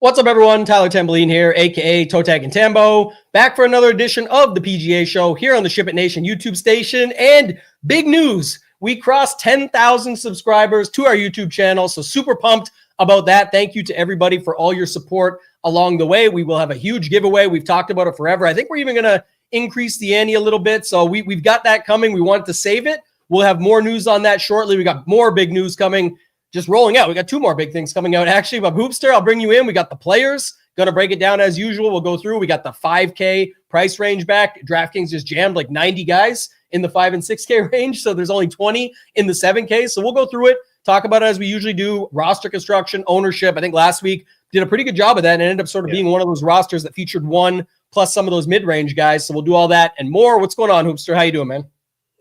What's up, everyone? Tyler Tamboline here, aka ToeTagginTambo, back for another edition of the PGA Show here on the SHIPIT Nation YouTube station. And big news, we crossed 10,000 subscribers to our YouTube channel, so super pumped about that. Thank you to everybody for all your support along the way. We will have a huge giveaway. We've talked about it forever. I think we're even going to increase the ante a little bit, so we've got that coming. We wanted to save it. We'll have more news on that shortly. We got more big news coming. Just rolling out. We got two more big things coming out, actually. But Hoopster, I'll bring you in. We got the players. Going to break it down as usual. We'll go through. We got the 5K price range back. DraftKings just jammed like 90 guys in the 5 and 6K range. So there's only 20 in the 7K. So we'll go through it, talk about it as we usually do. Roster construction, ownership. I think last week did a pretty good job of that and ended up sort of being one of those rosters that featured one plus some of those mid-range guys. So we'll do all that and more. What's going on, Hoopster? How you doing, man?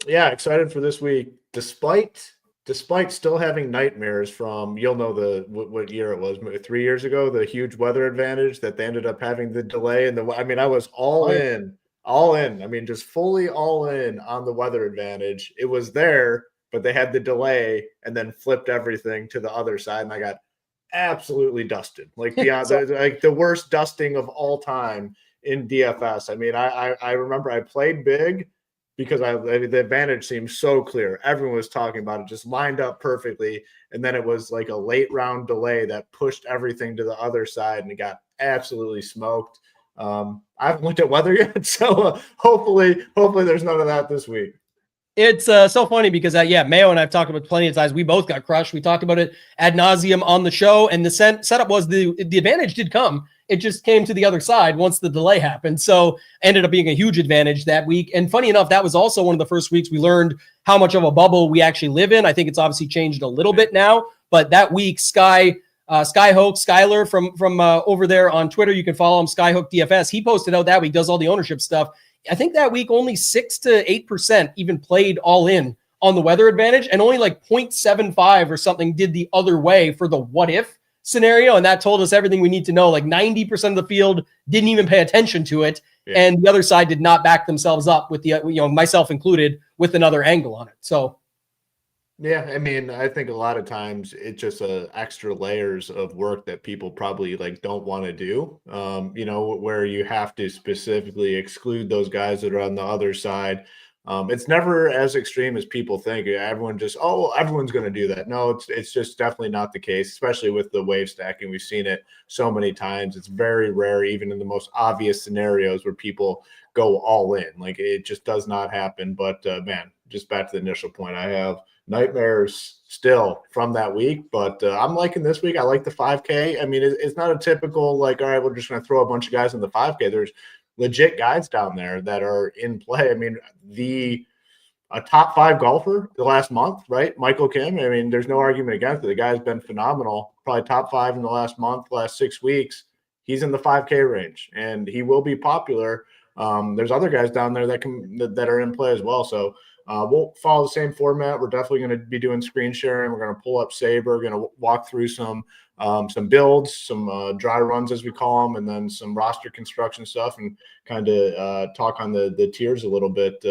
Yeah, excited for this week. Despite still having nightmares from, you'll know what year it was, 3 years ago, the huge weather advantage that they ended up having the delay. And I was all in. I mean, just fully all in on the weather advantage. It was there, but they had the delay and then flipped everything to the other side. And I got absolutely dusted, like beyond like the worst dusting of all time in DFS. I mean, I remember I played big, because the advantage seemed so clear. Everyone was talking about it, just lined up perfectly. And then it was like a late round delay that pushed everything to the other side, and it got absolutely smoked. I haven't looked at weather yet, so hopefully there's none of that this week. It's so funny because, Mayo and I've talked about plenty of times. We both got crushed. We talked about it ad nauseum on the show, and the setup was the advantage did come. It just came to the other side once the delay happened. So ended up being a huge advantage that week. And funny enough, that was also one of the first weeks we learned how much of a bubble we actually live in. I think it's obviously changed a little bit now, but that week, Skyhook, Skyler from over there on Twitter, you can follow him, Skyhook DFS. He posted out that week, does all the ownership stuff. I think that week only 6 to 8% even played all in on the weather advantage, and only like 0.75 or something did the other way for the what if scenario. And that told us everything we need to know. Like 90% of the field didn't even pay attention to it. Yeah. And the other side did not back themselves up with the, myself included, with another angle on it. So, yeah, I mean, I think a lot of times it's just extra layers of work that people probably don't want to do, where you have to specifically exclude those guys that are on the other side. It's never as extreme as people think. Everyone's going to do that. No, it's just definitely not the case, especially with the wave stacking. We've seen it so many times. It's very rare, even in the most obvious scenarios, where people go all in. Like, it just does not happen. But man, just back to the initial point, I have nightmares still from that week, but I'm liking this week. I like the 5K. I mean, it's not a typical all right, we're just going to throw a bunch of guys in the 5K. There's legit guys down there that are in play. I mean, a top 5 golfer the last month, right? Michael Kim. I mean, there's no argument against it. The guy's been phenomenal. Probably top 5 in the last month, last 6 weeks. He's in the 5K range, and he will be popular. There's other guys down there that are in play as well. So we'll follow the same format. We're definitely going to be doing screen sharing. We're going to pull up Sabre. We're going to walk through some builds, some dry runs, as we call them, and then some roster construction stuff, and kind of talk on the tiers a little bit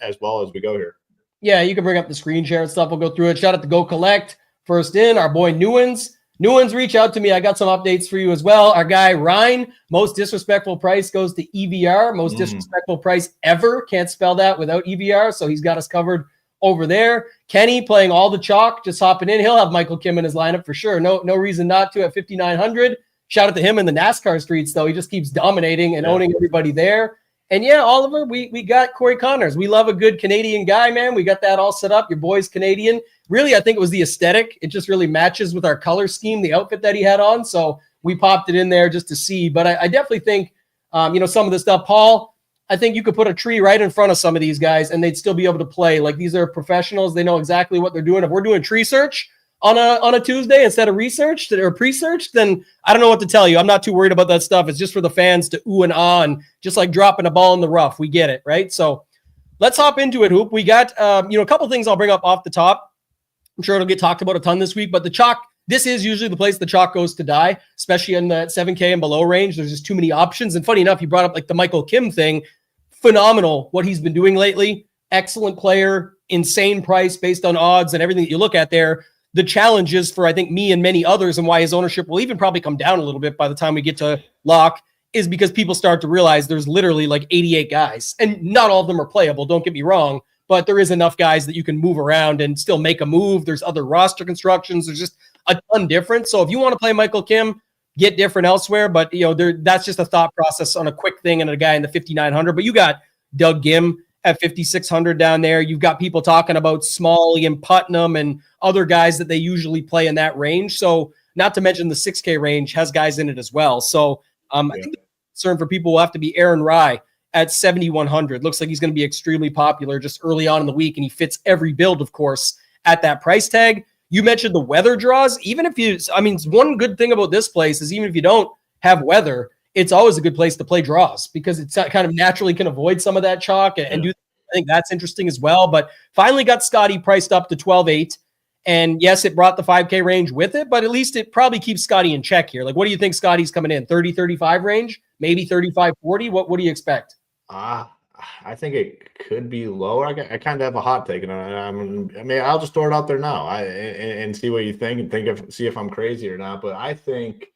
as well as we go here. Yeah, you can bring up the screen share and stuff. We'll go through it. Shout out to Go Collect. First in, our boy Newens. Newens, reach out to me. I got some updates for you as well. Our guy Ryan, most disrespectful price goes to EVR. Most disrespectful price ever. Can't spell that without EVR, so he's got us covered over there. Kenny playing all the chalk, just hopping in. He'll have Michael Kim in his lineup for sure. No reason not to at 5,900. Shout out to him in the NASCAR streets, though. He just keeps dominating and owning everybody there. And yeah, Oliver, we got Corey Connors. We love a good Canadian guy, man. We got that all set up. Your boy's Canadian. Really, I think it was the aesthetic. It just really matches with our color scheme, the outfit that he had on. So we popped it in there just to see. But I definitely think, some of the stuff, Paul, I think you could put a tree right in front of some of these guys and they'd still be able to play. Like, these are professionals. They know exactly what they're doing. If we're doing tree search on a Tuesday instead of research or pre-search, then I don't know what to tell you. I'm not too worried about that stuff. It's just for the fans to ooh and ah, and just like dropping a ball in the rough. We get it, right? So let's hop into it, Hoop. We got a couple things I'll bring up off the top. I'm sure it'll get talked about a ton this week, but the chalk, this is usually the place the chalk goes to die, especially in the 7K and below range. There's just too many options. And funny enough, you brought up like the Michael Kim thing. Phenomenal what he's been doing lately. Excellent player, insane price based on odds and everything that you look at there. the challenge is for, I think, me and many others, and why his ownership will even probably come down a little bit by the time we get to lock, is because people start to realize there's literally like 88 guys, and not all of them are playable. Don't get me wrong, but there is enough guys that you can move around and still make a move. There's other roster constructions. There's just a ton different. So if you want to play Michael Kim, get different elsewhere. But that's just a thought process on a quick thing and a guy in the 5,900. But you got Doug Gim at 5,600 down there. You've got people talking about Smalley and Putnam and other guys that they usually play in that range. So not to mention the 6K range has guys in it as well. So I think the concern for people will have to be Aaron Rye at 7,100. Looks like he's going to be extremely popular just early on in the week, and he fits every build, of course, at that price tag. You mentioned the weather draws. Even if one good thing about this place is even if you don't have weather, it's always a good place to play draws because it's kind of naturally can avoid some of that chalk and do. I think that's interesting as well. But finally got Scotty priced up to 12.8. And yes, it brought the 5K range with it, but at least it probably keeps Scotty in check here. Like, what do you think Scotty's coming in? 30, 35 range? Maybe 35, 40? What do you expect? I think it could be lower. I kind of have a hot take, and I'll just throw it out there now and see what you think and see if I'm crazy or not. But I think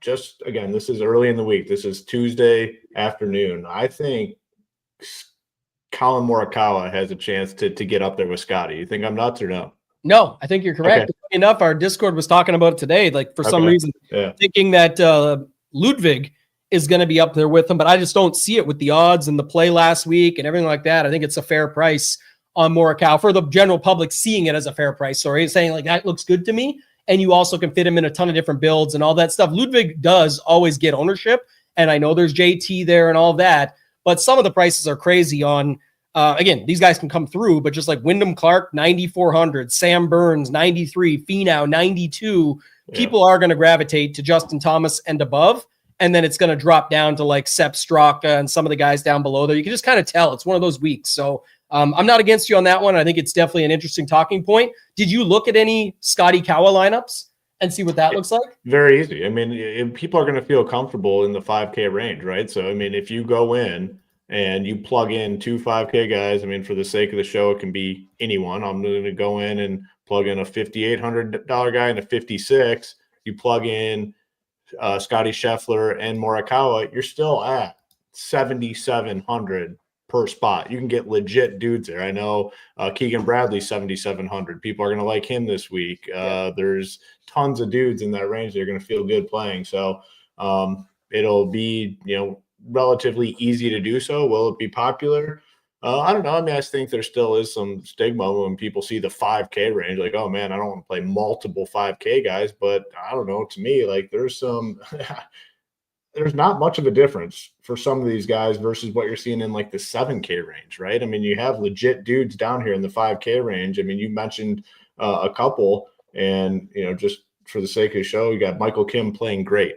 just, again, this is early in the week. This is Tuesday afternoon. I think Colin Morikawa has a chance to get up there with Scotty. You think I'm nuts or no? No, I think you're correct. Okay. Funny enough, our Discord was talking about it today, like for some reason, thinking that Ludwig is going to be up there with him, but I just don't see it with the odds and the play last week and everything like that. I think it's a fair price on Morikawa for the general public seeing it as a fair price. So he's saying like, that looks good to me. And you also can fit him in a ton of different builds and all that stuff. Ludwig does always get ownership. And I know there's JT there and all that, but some of the prices are crazy on, again, these guys can come through, but just like Wyndham Clark, 9,400, Sam Burns, 93, Finau, 92, people are going to gravitate to Justin Thomas and above. And then it's going to drop down to like Sepp Straka and some of the guys down below there. You can just kind of tell it's one of those weeks. So I'm not against you on that one. I think it's definitely an interesting talking point. Did you look at any Scotty Kawa lineups and see what that looks like? Very easy. I mean, people are going to feel comfortable in the 5K range, right? So, I mean, if you go in and you plug in 2 5K guys, I mean, for the sake of the show, it can be anyone. I'm going to go in and plug in a $5,800 guy and a 56. You plug in Scotty Scheffler and Morikawa, you're still at 7,700 per spot. You can get legit dudes there. I know Keegan Bradley, 7,700. People are going to like him this week. There's tons of dudes in that range that are going to feel good playing. So it'll be, relatively easy to do so. Will it be popular? I don't know. I mean, I think there still is some stigma when people see the 5K range, like, oh man, I don't want to play multiple 5K guys, but I don't know. To me, like there's not much of a difference for some of these guys versus what you're seeing in like the 7K range, right? I mean, you have legit dudes down here in the 5K range. I mean, you mentioned a couple, and just for the sake of the show, you got Michael Kim playing great,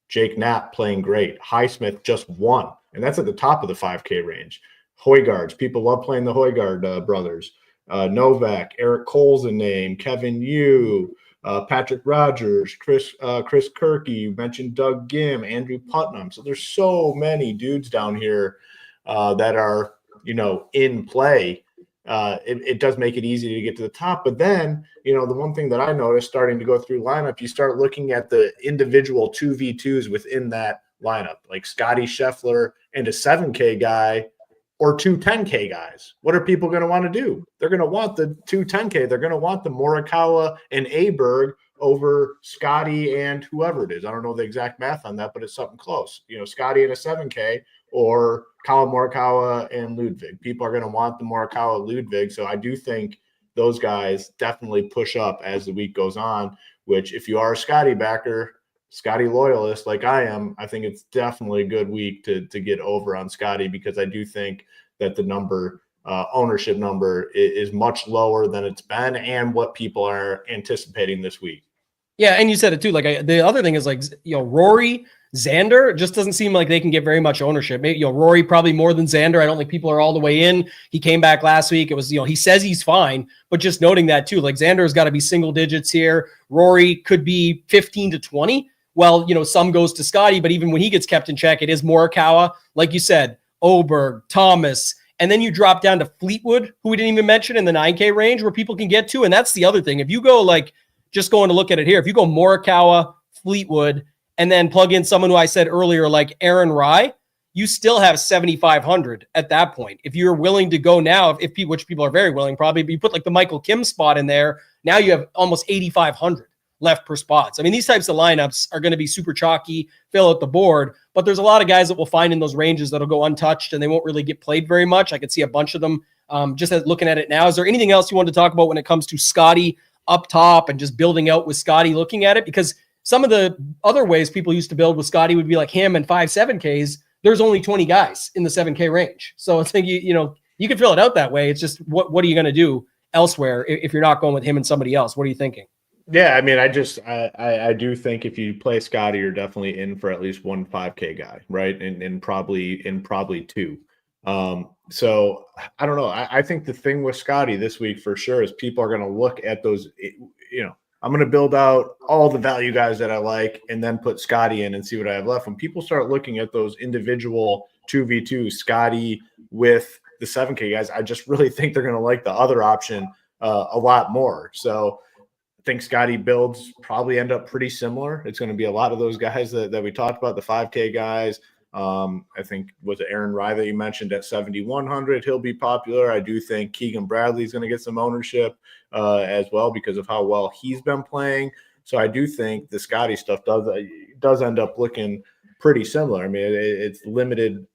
Jake Knapp playing great, Highsmith just won, and that's at the top of the 5K range. Hoygaards, people love playing the Hoygaard brothers. Novak, Eric Cole's a name, Kevin Yu, Patrick Rogers, Chris Kirky, you mentioned Doug Gim, Andrew Putnam. So there's so many dudes down here that are, in play. It does make it easy to get to the top. But then, the one thing that I noticed starting to go through lineup, you start looking at the individual 2v2s within that lineup, like Scotty Scheffler and a 7K guy or 2 10K guys. What are people going to want to do? They're going to want the 2 10K. They're going to want the Morikawa and Aberg over Scotty and whoever it is. I don't know the exact math on that, but it's something close. Scotty and a 7K or Colin Morikawa and Ludwig. People are going to want the Morikawa Ludwig. So I do think those guys definitely push up as the week goes on, which if you are a Scotty backer, Scotty loyalist like I am, I think it's definitely a good week to get over on Scotty, because I do think that the number, ownership number is much lower than it's been and what people are anticipating this week. Yeah, and you said it too. Like the other thing is like, Rory, Xander, just doesn't seem like they can get very much ownership. Maybe, Rory probably more than Xander. I don't think people are all the way in. He came back last week. It was, he says he's fine, but just noting that too, like Xander's got to be single digits here. Rory could be 15 to 20. Well, some goes to Scotty, but even when he gets kept in check, it is Morikawa. Like you said, Oberg, Thomas, And then you drop down to Fleetwood, who we didn't even mention, in the 9K range where people can get to. And that's the other thing. If you go like, just going to look at it here, if you go Morikawa, Fleetwood, and then plug in someone who I said earlier, like Aaron Rai, you still have 7,500 at that point. If you're willing to go now, if people, which people are very willing, probably, but you put like the Michael Kim spot in there, now you have almost 8,500 left per spots. I mean, these types of lineups are going to be super chalky, fill out the board, but there's a lot of guys that we'll find in those ranges that'll go untouched and they won't really get played very much. I could see a bunch of them just as looking at it now. Is there anything else you want to talk about when it comes to Scotty up top and just building out with Scotty looking at it? Because some of the other ways people used to build with Scotty would be like him and 5-7Ks. There's only 20 guys in the 7K range. So it's like, you know, you can fill it out that way. It's just, what are you going to do elsewhere if you're not going with him and somebody else? What are you thinking? Yeah, I mean, I do think if you play Scotty, you're definitely in for at least one 5K guy, right? And probably two. So I don't know. I think the thing with Scotty this week for sure is people are going to look at those, you know, I'm going to build out all the value guys that I like and then put Scotty in and see what I have left. When people start looking at those individual 2v2 Scotty with the 7K guys, I just really think they're going to like the other option a lot more. So I think Scotty builds probably end up pretty similar. It's going to be a lot of those guys that we talked about, the 5K guys. I think was it Aaron Rai that you mentioned at 7,100. He'll be popular. I do think Keegan Bradley's going to get some ownership as well because of how well he's been playing. So I do think the Scotty stuff does end up looking pretty similar. I mean, it's limited.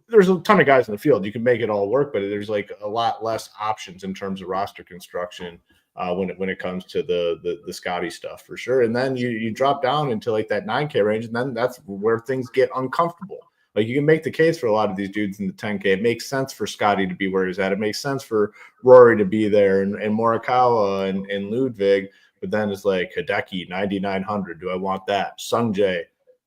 There's a ton of guys in the field. You can make it all work, but there's like a lot less options in terms of roster construction when it comes to the Scotty stuff for sure. And then you drop down into like that 9K range, and then that's where things get uncomfortable. Like you can make the case for a lot of these dudes in the 10K. It makes sense for Scotty to be where he's at. It makes sense for Rory to be there and Morikawa and Ludwig. But then it's like Hideki, 9,900. Do I want that? Sungjae,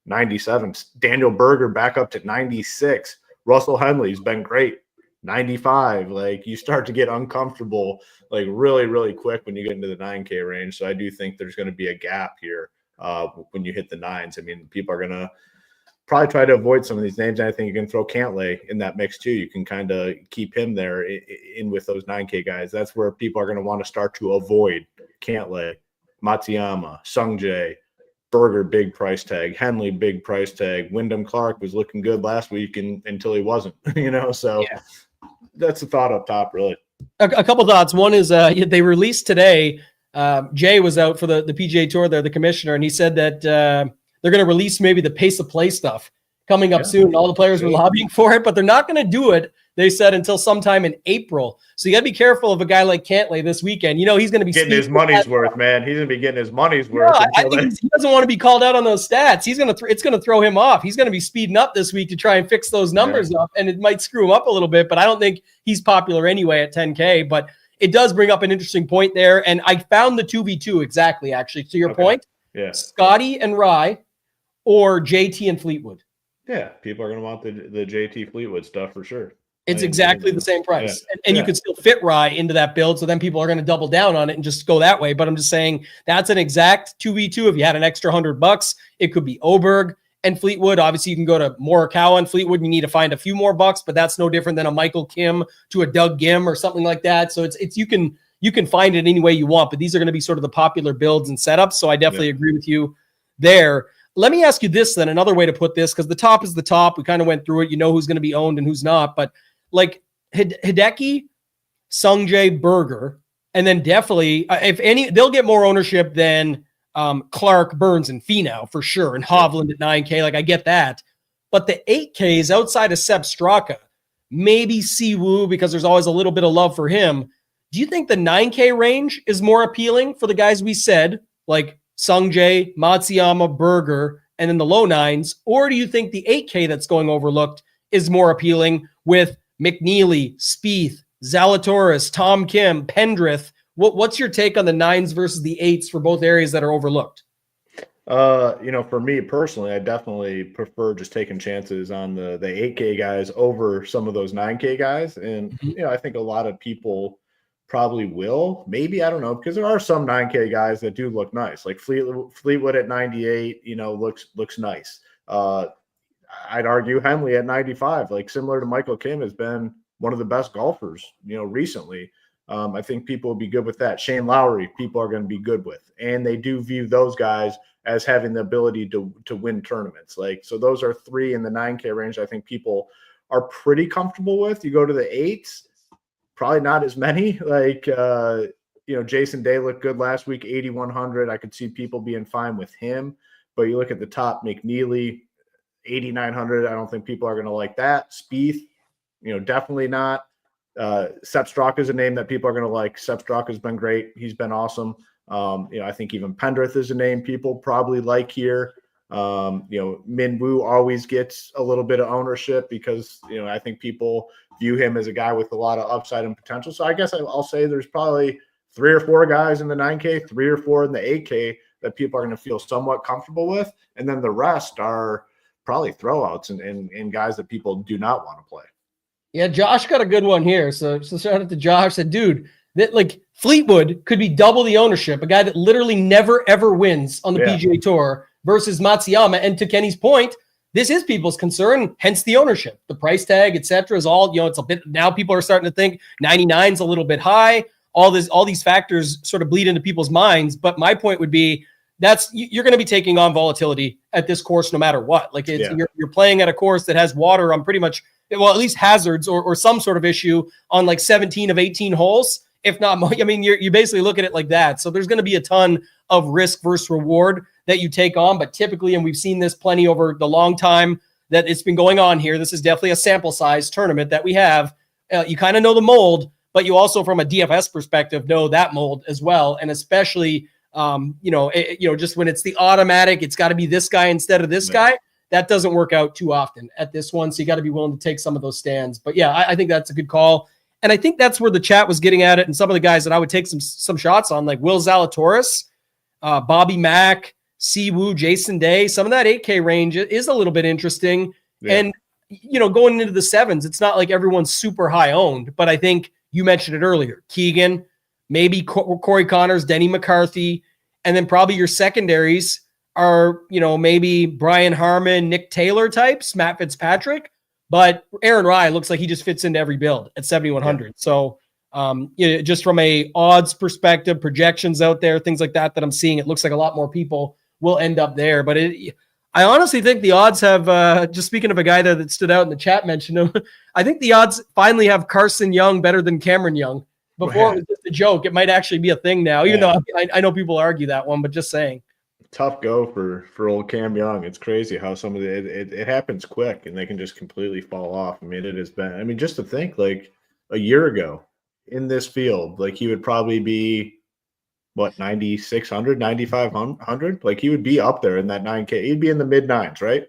97. Daniel Berger back up to 96. Russell Henley's been great. 95. Like you start to get uncomfortable like really, really quick when you get into the 9K range. So I do think there's going to be a gap here when you hit the nines. I mean, people are going to probably try to avoid some of these names. And I think you can throw Cantlay in that mix too. You can kind of keep him there in with those 9K guys. That's where people are going to want to start to avoid Cantlay, Matsuyama, Sungjae, Berger, big price tag, Henley, big price tag. Wyndham Clark was looking good last week until he wasn't, you know? So yeah. That's the thought up top, really. A couple thoughts. One is they released today. Jay was out for the PGA Tour there, the commissioner, and he said that they're going to release maybe the pace of play stuff coming up soon. All the players were lobbying for it, but they're not going to do it, they said, until sometime in April. So you got to be careful of a guy like Cantlay this weekend. You know, he's going to be getting his money's worth, man. He's going to be getting his money's worth. I think he doesn't want to be called out on those stats. It's going to throw him off. He's going to be speeding up this week to try and fix those numbers up, and it might screw him up a little bit, but I don't think he's popular anyway at 10K. But it does bring up an interesting point there. And I found the 2v2 exactly, actually, to your point. Yeah. Scotty and Rai or JT and Fleetwood. Yeah, people are going to want the JT Fleetwood stuff for sure. It's exactly the same price. Yeah. And you could still fit Rai into that build, so then people are going to double down on it and just go that way. But I'm just saying that's an exact 2v2. If you had an extra $100, it could be Oberg and Fleetwood. Obviously, you can go to Morikawa and Fleetwood. You need to find a few more bucks, but that's no different than a Michael Kim to a Doug Gim or something like that. So it's you can find it any way you want, but these are going to be sort of the popular builds and setups. So I definitely agree with you there. Let me ask you this then, another way to put this, because the top is the top. We kind of went through it. You know who's going to be owned and who's not, but like Hideki, Sungjae, Berger, and then definitely, if any, they'll get more ownership than Clark, Burns, and Finau for sure, and Hovland at 9K. Like I get that, but the 8Ks outside of Sepp Straka, maybe Siwoo because there's always a little bit of love for him. Do you think the 9K range is more appealing for the guys we said, like Sungjae, Matsuyama, Berger, and then the low nines, or do you think the 8K that's going overlooked is more appealing with McNeely, Spieth, Zalatoris, Tom Kim, Pendrith? What's your take on the nines versus the eights for both areas that are overlooked? For me personally, I definitely prefer just taking chances on the 8K guys over some of those 9K guys. And, I think a lot of people probably will. Maybe, I don't know, because there are some 9K guys that do look nice. Like Fleetwood at 98, looks nice. I'd argue Henley at 95, like similar to Michael Kim, has been one of the best golfers, recently. I think people will be good with that. Shane Lowry, people are going to be good with, and they do view those guys as having the ability to win tournaments. So those are 3 in the 9K range. I think people are pretty comfortable with. You go to the 8s, probably not as many. Jason Day looked good last week, 8,100. I could see people being fine with him. But you look at the top, McNeely, 8,900. I don't think people are going to like that. Spieth, definitely not. Sepp Straka is a name that people are going to like. Sepp Straka has been great. He's been awesome. I think even Pendrith is a name people probably like here. Min Woo always gets a little bit of ownership because, I think people view him as a guy with a lot of upside and potential. So I guess I'll say there's probably 3 or 4 guys in the 9K, 3 or 4 in the 8K that people are going to feel somewhat comfortable with. And then the rest are probably throwouts and guys that people do not want to play. Yeah, Josh got a good one here. So shout out to Josh. Said, dude, that Fleetwood could be double the ownership, a guy that literally never ever wins on the PGA Tour versus Matsuyama. And to Kenny's point, this is people's concern, hence the ownership, the price tag, etc. Is all, it's a bit, now people are starting to think 99 is a little bit high. All these factors sort of bleed into people's minds. But my point would be you're going to be taking on volatility at this course no matter what. You're playing at a course that has water on pretty much, well, at least hazards or some sort of issue on 17 of 18 holes. If not, you basically look at it like that. So there's going to be a ton of risk versus reward that you take on. But typically, and we've seen this plenty over the long time that it's been going on here, this is definitely a sample size tournament that we have. You kind of know the mold, but you also, from a DFS perspective, know that mold as well. And especially, just when it's the automatic, it's got to be this guy instead of this guy. That doesn't work out too often at this one. So you got to be willing to take some of those stands. But yeah, I think that's a good call. And I think that's where the chat was getting at it. And some of the guys that I would take some shots on, like Will Zalatoris, Bobby Mack, Siwoo, Jason Day, some of that 8K range is a little bit interesting. Yeah. And, going into the 7s, it's not like everyone's super high owned, but I think you mentioned it earlier, Keegan, maybe Corey Connors, Denny McCarthy, and then probably your secondaries are, maybe Brian Harmon, Nick Taylor types, Matt Fitzpatrick. But Aaron Rai looks like he just fits into every build at 7,100. Yeah. So, just from a odds perspective, projections out there, things like that I'm seeing, it looks like a lot more people will end up there. But I honestly think the odds have, just speaking of a guy there that stood out in the chat, mentioned him, I think the odds finally have Carson Young better than Cameron Young. Before it was just a joke. It might actually be a thing now, even though I know people argue that one, but just saying. Tough go for old Cam Young. It's crazy how some of it happens quick and they can just completely fall off. It has been, just to think a year ago in this field, he would probably be 9,600, 9,500. He would be up there in that 9K. He'd be in the mid 9s, right?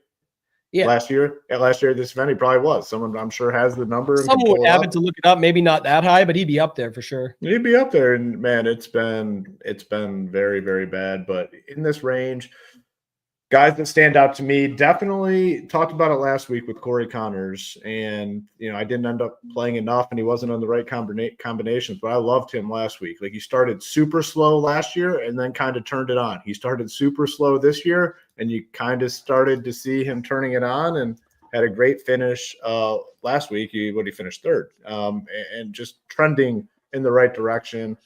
Yeah. Last year at this event, he probably was. Someone I'm sure has the number. Someone would have it to look it up. Maybe not that high, but he'd be up there for sure. He'd be up there, and man, it's been very, very bad. But in this range, guys that stand out to me, definitely talked about it last week with Corey Connors, and I didn't end up playing enough, and he wasn't on the right combinations. But I loved him last week. He started super slow last year, and then kind of turned it on. He started super slow this year, and you kind of started to see him turning it on, and had a great finish last week. He finished 3rd, and just trending in the right direction.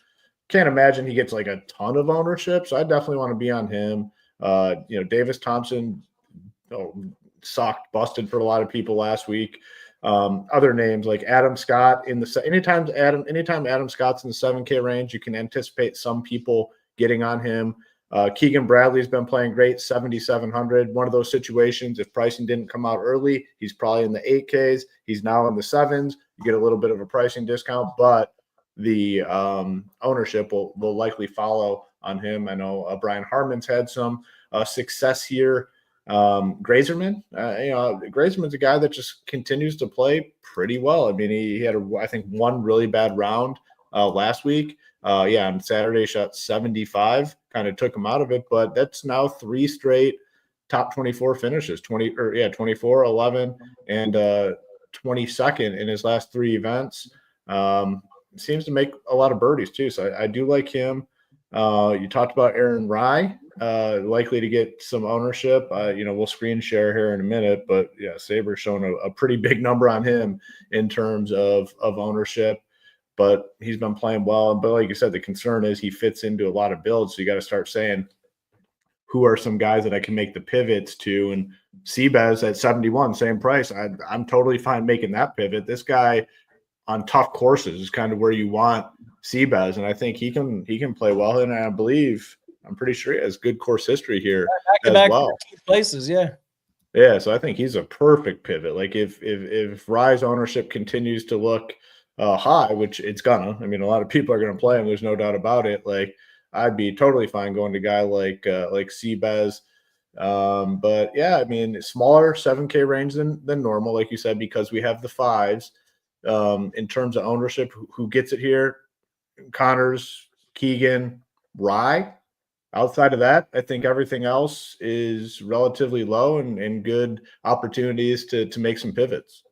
Can't imagine he gets a ton of ownership, so I definitely want to be on him. Davis Thompson busted for a lot of people last week. Other names like Adam Scott anytime Adam Scott's in the 7K range, you can anticipate some people getting on him. Keegan Bradley's been playing great, 7,700. One of those situations, if pricing didn't come out early, he's probably in the 8Ks. He's now in the 7s. You get a little bit of a pricing discount, but the ownership will likely follow on him. I know Brian Harmon's had some success here. Grazerman, Grazerman's a guy that just continues to play pretty well. He had I think one really bad round last week. On Saturday shot 75, kind of took him out of it, but that's now 3 straight top 24 finishes, 24, 11, and 22nd in his last 3 events. Seems to make a lot of birdies too. So I do like him. You talked about Aaron Rye, likely to get some ownership. We'll screen share here in a minute, but yeah, Saber's showing a pretty big number on him in terms of ownership. But he's been playing well. But like you said, the concern is he fits into a lot of builds. So you got to start saying, who are some guys that I can make the pivots to? And Seabass at 71, same price. I'm totally fine making that pivot. This guy on tough courses is kind of where you want Seabass, and I think he can play well. And I'm pretty sure he has good course history here as well. Places, yeah. Yeah, so I think he's a perfect pivot. Like if Rye's ownership continues to look high, which it's gonna. I mean, a lot of people are gonna play him. There's no doubt about it. Like I'd be totally fine going to a guy like Seabass. But yeah, I mean, smaller 7K range than normal, like you said, because we have the fives. In terms of ownership, who gets it here? Connors, Keegan, Rye. Outside of that, I think everything else is relatively low and good opportunities to make some pivots.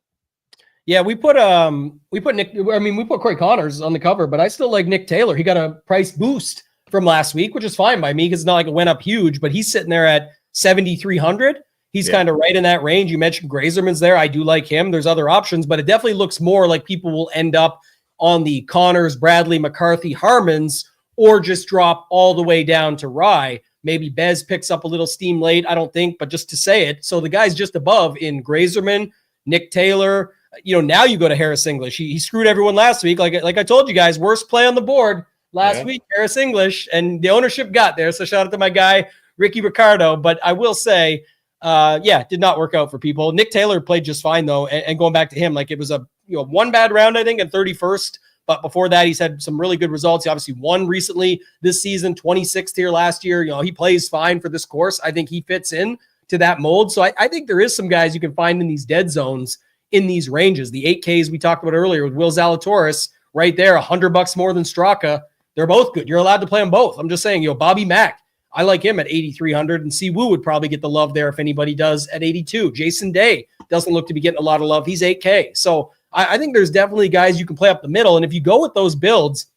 Yeah, we put Corey Connors on the cover, but I still like Nick Taylor. He got a price boost from last week, which is fine by me because it's not like it went up huge, but he's sitting there at 7,300. He's kind of right in that range. You mentioned Grazerman's there. I do like him. There's other options, but it definitely looks more like people will end up on the Connors, Bradley, McCarthy, Harmons, or just drop all the way down to Rye. Maybe Bez picks up a little steam late, I don't think, but just to say it. So the guys just above in Grazerman, Nick Taylor, now you go to Harris English. He screwed everyone last week. Like I told you guys, worst play on the board last week, Harris English, and the ownership got there. So shout out to my guy, Ricky Ricardo. But I will say, did not work out for people. Nick Taylor played just fine though. And going back to him, like it was a one bad round, I think, and 31st. But before that, he's had some really good results. He obviously won recently this season, 26th here last year. He plays fine for this course. I think he fits in to that mold. So I think there is some guys you can find in these dead zones in these ranges. The 8Ks we talked about earlier with Will Zalatoris right there, $100 more than Straka. They're both good. You're allowed to play them both. I'm just saying, Bobby Mack, I like him at 8,300, and Si Woo would probably get the love there if anybody does at 82. Jason Day doesn't look to be getting a lot of love. He's 8K. So I think there's definitely guys you can play up the middle. And if you go with those builds,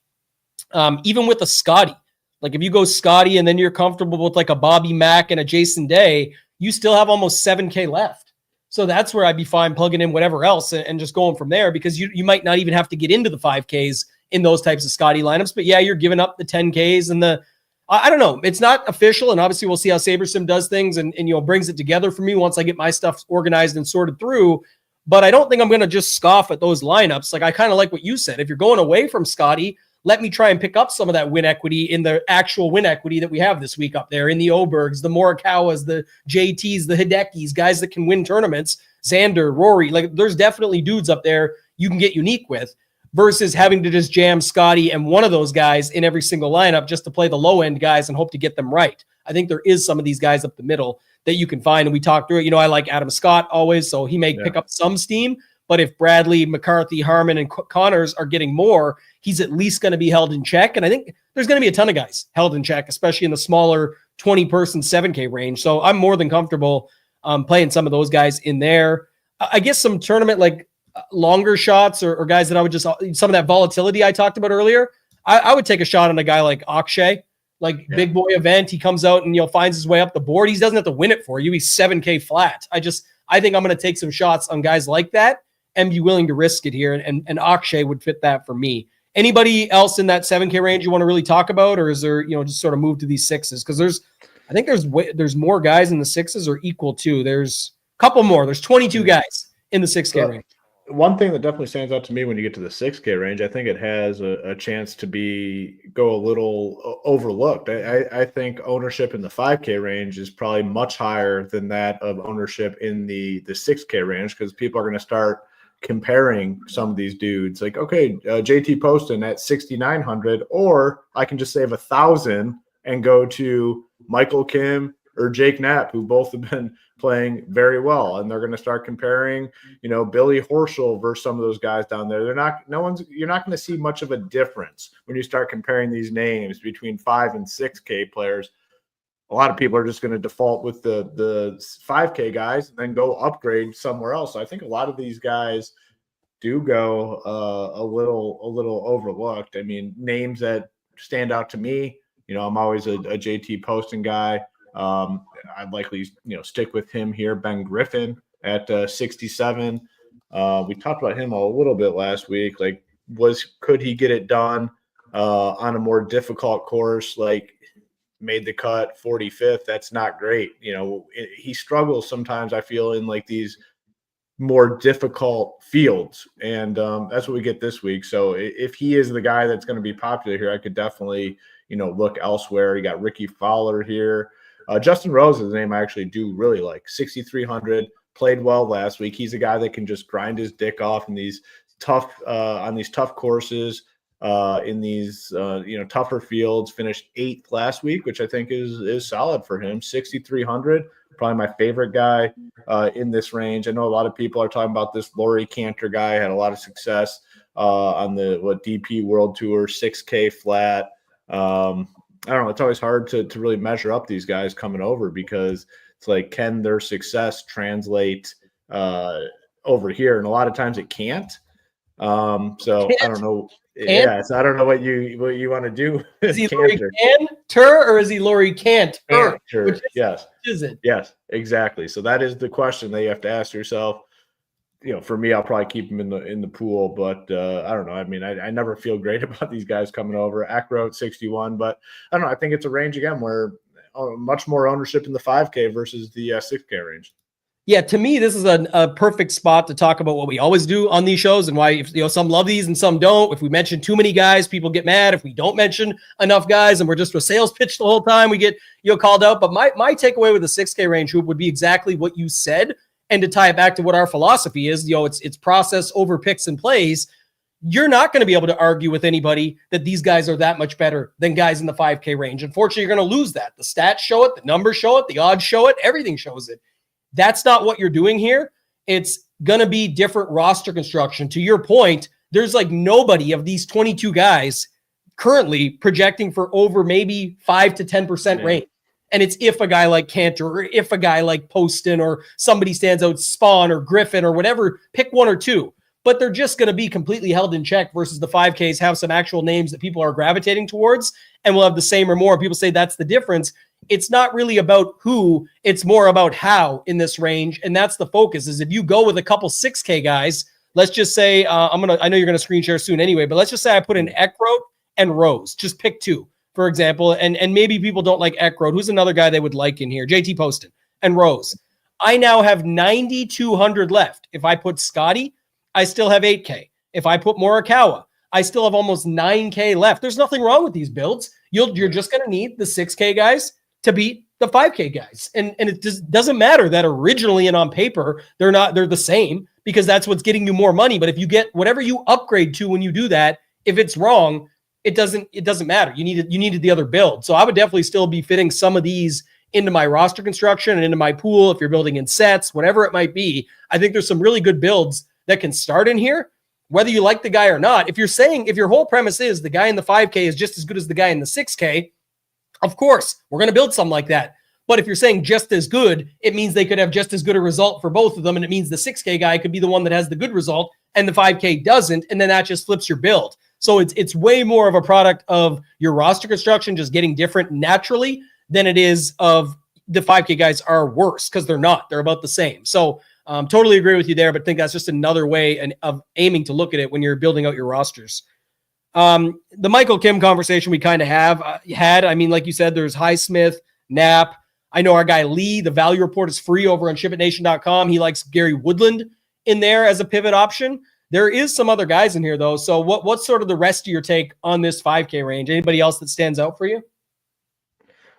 even with a Scotty, like if you go Scotty and then you're comfortable with like a Bobby Mack and a Jason Day, you still have almost 7K left. So that's where I'd be fine plugging in whatever else and just going from there, because you might not even have to get into the 5Ks in those types of Scotty lineups. But yeah, you're giving up the 10Ks and I don't know. It's not official. And obviously we'll see how SaberSim does things and brings it together for me once I get my stuff organized and sorted through. But I don't think I'm going to just scoff at those lineups. Like I kind of like what you said. If you're going away from Scotty, let me try and pick up some of that win equity in the actual win equity that we have this week up there in the Obergs, the Morikawas, the JTs, the Hidekis, guys that can win tournaments, Xander, Rory. Like there's definitely dudes up there you can get unique with versus having to just jam Scotty and one of those guys in every single lineup just to play the low end guys and hope to get them right. I think there is some of these guys up the middle that you can find. And we talked through it. I like Adam Scott always, so he may pick up some steam. But if Bradley, McCarthy, Harmon, and Connors are getting more, he's at least going to be held in check. And I think there's going to be a ton of guys held in check, especially in the smaller 20-person 7K range. So I'm more than comfortable playing some of those guys in there. I guess some tournament like longer shots or guys that I would just, some of that volatility I talked about earlier, I would take a shot on a guy like Akshay. Big boy event, he comes out and finds his way up the board. He doesn't have to win it for you. He's 7K flat. I think I'm going to take some shots on guys like that and be willing to risk it here. And Akshay would fit that for me. Anybody else in that 7K range you want to really talk about, or is there just sort of move to these sixes? Because I think there's more guys in the sixes or equal to. There's a couple more. There's 22 guys in the 6K range. One thing that definitely stands out to me when you get to the 6K range, I think it has a chance to go a little overlooked. I think ownership in the 5K range is probably much higher than that of ownership in the 6K range, because people are going to start comparing some of these dudes. Like, okay, JT Poston at 6,900, or I can just save 1,000 and go to Michael Kim or Jake Knapp, who both have been playing very well, and they're going to start comparing, Billy Horschel versus some of those guys down there. You're not going to see much of a difference when you start comparing these names between 5 and 6K players. A lot of people are just going to default with the 5K guys and then go upgrade somewhere else. So I think a lot of these guys do go a little overlooked. I mean, names that stand out to me, I'm always a JT Poston guy. I'd likely, stick with him here. Ben Griffin at 67. We talked about him a little bit last week. Like, could he get it done on a more difficult course? Like, made the cut 45th. That's not great. He struggles sometimes, I feel, in like these more difficult fields. And that's what we get this week. So if he is the guy that's going to be popular here, I could definitely, look elsewhere. You got Ricky Fowler here. Justin Rose is a name I actually do really like. 6,300, played well last week. He's a guy that can just grind his dick off in these tough courses, in these tougher fields. Finished 8th last week, which I think is solid for him. 6,300, probably my favorite guy in this range. I know a lot of people are talking about this Laurie Cantor guy. Had a lot of success on the DP World Tour, 6K flat. I don't know. It's always hard to really measure up these guys coming over, because it's like, can their success translate over here? And a lot of times it can't. So I don't know. Yeah, so I don't know what you want to do. Is he Laurie Cantor or is he Laurie Cantor? Yes. Is it? Yes, exactly. So that is the question that you have to ask yourself. For me, I'll probably keep him in the pool, but I don't know. I mean, I never feel great about these guys coming over. Acro at 61, but I don't know. I think it's a range again where much more ownership in the 5K versus the 6K range. Yeah, to me, this is a perfect spot to talk about what we always do on these shows, and why some love these and some don't. If we mention too many guys, people get mad. If we don't mention enough guys and we're just a sales pitch the whole time, we get called out. But my takeaway with the 6K range hoop would be exactly what you said. And to tie it back to what our philosophy is, it's process over picks and plays. You're not going to be able to argue with anybody that these guys are that much better than guys in the 5K range. Unfortunately, you're going to lose that. The stats show it, the numbers show it, the odds show it, everything shows it. That's not what you're doing here. It's going to be different roster construction. To your point, there's like nobody of these 22 guys currently projecting for over maybe 5 to 10% range. And it's if a guy like Cantor or if a guy like Poston or somebody stands out, Spawn or Griffin or whatever, pick one or two. But they're just going to be completely held in check versus the 5Ks have some actual names that people are gravitating towards and will have the same or more. People say that's the difference. It's not really about who, it's more about how in this range. And that's the focus, is if you go with a couple 6K guys, let's just say, I know you're going to screen share soon anyway, but let's just say I put in Eckroat and Rose, just pick two, for example. And maybe people don't like Eckroat. Who's another guy they would like in here? JT Poston and Rose. I now have 9,200 left. If I put Scotty, I still have 8K. If I put Morikawa, I still have almost 9K left. There's nothing wrong with these builds. You're just going to need the 6K guys to beat the 5K guys. And it just doesn't matter that originally and on paper, they're the same, because that's what's getting you more money. But if you get whatever you upgrade to when you do that, if it's wrong, it doesn't matter. You needed the other build. So I would definitely still be fitting some of these into my roster construction and into my pool. If you're building in sets, whatever it might be, I think there's some really good builds that can start in here, whether you like the guy or not. If your whole premise is the guy in the 5K is just as good as the guy in the 6K, of course, we're going to build something like that. But if you're saying just as good, it means they could have just as good a result for both of them. And it means the 6K guy could be the one that has the good result and the 5K doesn't. And then that just flips your build. So it's way more of a product of your roster construction just getting different naturally than it is of the 5K guys are worse, because they're not. They're about the same. So totally agree with you there, but think that's just another way of aiming to look at it when you're building out your rosters. The Michael Kim conversation we kind of had. I mean, like you said, there's Highsmith, Knapp. I know our guy Lee, the value report is free over on ShipItNation.com. He likes Gary Woodland in there as a pivot option. There is some other guys in here though. So what's sort of the rest of your take on this 5K range? Anybody else that stands out for you?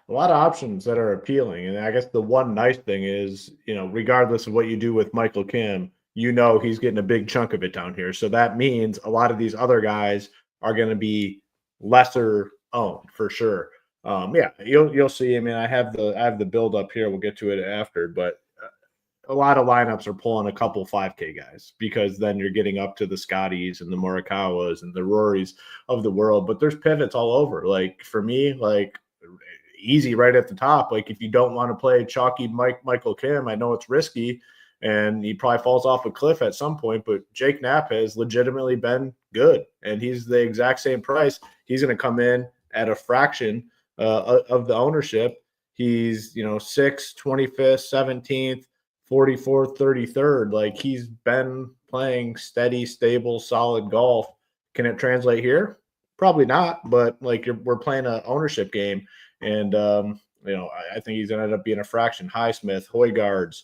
A lot of options that are appealing. And I guess the one nice thing is, regardless of what you do with Michael Kim, he's getting a big chunk of it down here. So that means a lot of these other guys are going to be lesser owned for sure. You'll see. I mean, I have the build up here. We'll get to it after, but a lot of lineups are pulling a couple 5K guys, because then you're getting up to the Scotties and the Morikawas and the Rorys of the world. But there's pivots all over. Like for me, like easy right at the top. Like if you don't want to play chalky Michael Kim, I know it's risky and he probably falls off a cliff at some point, but Jake Knapp has legitimately been good and he's the exact same price. He's going to come in at a fraction of the ownership. He's, 6th, 25th, 17th, 44th, 33rd. Like, he's been playing steady, stable, solid golf. Can it translate here? Probably not, but like we're playing an ownership game, and I think he's gonna end up being a fraction. Highsmith, Højgaards,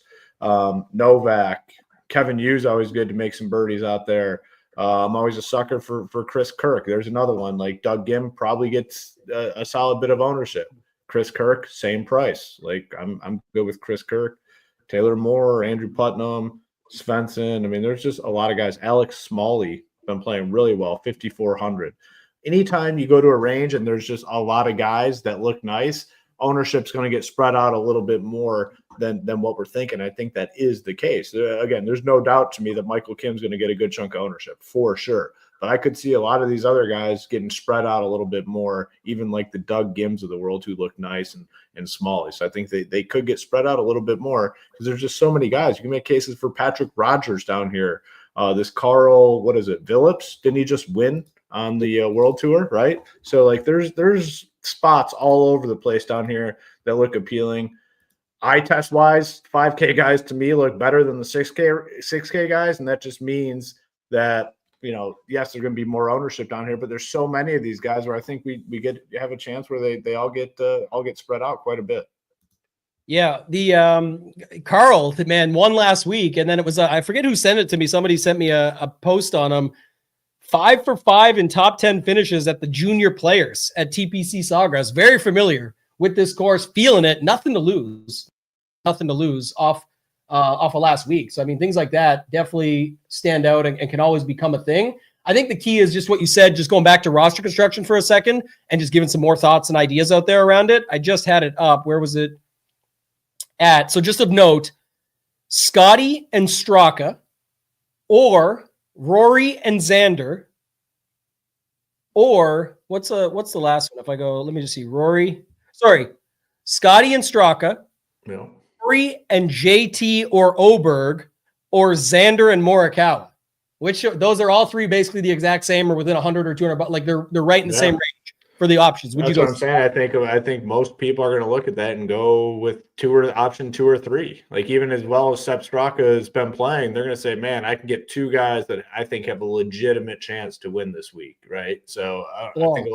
Novak, Kevin Yu's always good to make some birdies out there. I'm always a sucker for Chris Kirk. There's another one. Like, Doug Gim probably gets a solid bit of ownership. Chris Kirk, same price. Like, I'm good with Chris Kirk. Taylor Moore, Andrew Putnam, Svensson. I mean, there's just a lot of guys. Alex Smalley been playing really well, 5,400. Anytime you go to a range and there's just a lot of guys that look nice, ownership's going to get spread out a little bit more than what we're thinking. I think that is the case. Again, there's no doubt to me that Michael Kim's going to get a good chunk of ownership for sure. But I could see a lot of these other guys getting spread out a little bit more, even like the Doug Gims of the world who look nice and Smalley. So I think they could get spread out a little bit more because there's just so many guys. You can make cases for Patrick Rogers down here. This Carl, what is it, Phillips? Didn't he just win on the World Tour, right? So, like, there's spots all over the place down here that look appealing. Eye test wise, 5K guys to me look better than the 6K guys, and that just means that, yes, there's going to be more ownership down here, but there's so many of these guys where I think we have a chance where they all get spread out quite a bit. Yeah, the Carl, man, won last week, and then it was I forget who sent it to me. Somebody sent me a post on him. 5 for 5 in top 10 finishes at the Junior Players at TPC Sawgrass. Very familiar with this course, feeling it. Nothing to lose off of last week. So I mean, things like that definitely stand out and can always become a thing. I think the key is just what you said, just going back to roster construction for a second and just giving some more thoughts and ideas out there around it. I just had it up. Where was it at? So just of note, Scotty and Straka, or Rory and Xander, or what's the last one? If I go, let me just see. Scotty and Straka, yeah. Rory and JT or Oberg, or Xander and Morikawa. Which those are all three basically the exact same or within 100 or 200, but like they're right in the same range for the options. That's what I'm saying. I think most people are going to look at that and go with option 2 or 3. Like, even as well as Sepp Straka has been playing, they're going to say, man, I can get 2 guys that I think have a legitimate chance to win this week, right? So I think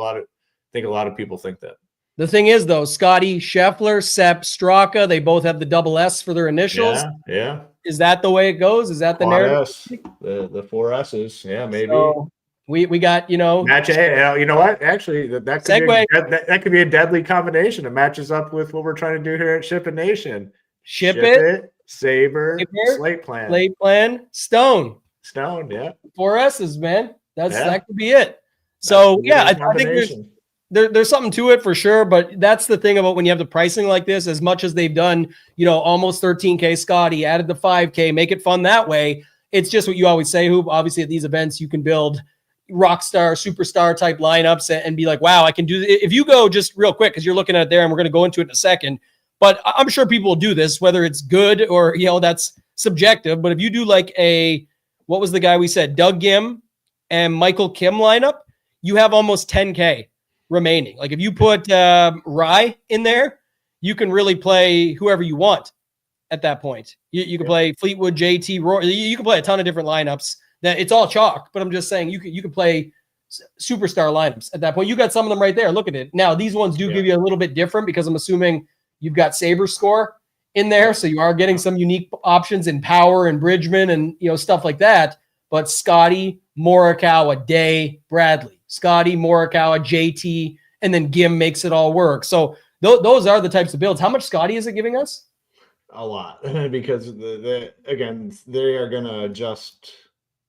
a lot of people think that. The thing is, though, Scotty Scheffler, Sepp Straka, they both have the double S for their initials. Yeah. Is that the way it goes? Is that the narrative? The 4 S's. Yeah, maybe. So we got, match A. You know what? Actually, that could be a deadly combination. It matches up with what we're trying to do here at SHIPIT Nation. SHIPIT, Sabre, Slate Plan, Stone. Yeah. 4 S's, man. That could be it. So I think there's something to it for sure, but that's the thing about when you have the pricing like this, as much as they've done, almost 13K Scotty, added the 5K, make it fun that way. It's just what you always say, Hoop. Obviously at these events, you can build rock star, superstar type lineups and be like, wow, I can do this. If you go just real quick, because you're looking at it there and we're going to go into it in a second, but I'm sure people will do this, whether it's good or, that's subjective. But if you do like what was the guy we said, Doug Gim and Michael Kim lineup, you have almost 10K remaining. Like if you put Rye in there, you can really play whoever you want at that point. You can play Fleetwood, JT, Roy. You can play a ton of different lineups. That it's all chalk, but I'm just saying you can play superstar lineups at that point. You got some of them right there. Look at it. Now these ones do give you a little bit different because I'm assuming you've got Sabre score in there, so you are getting some unique options in power and Bridgman and stuff like that. But Scotty, Morikawa, Day, Bradley, Scotty, Morikawa, JT, and then Gim makes it all work. So those are the types of builds. How much Scotty is it giving us? A lot, because they are going to adjust.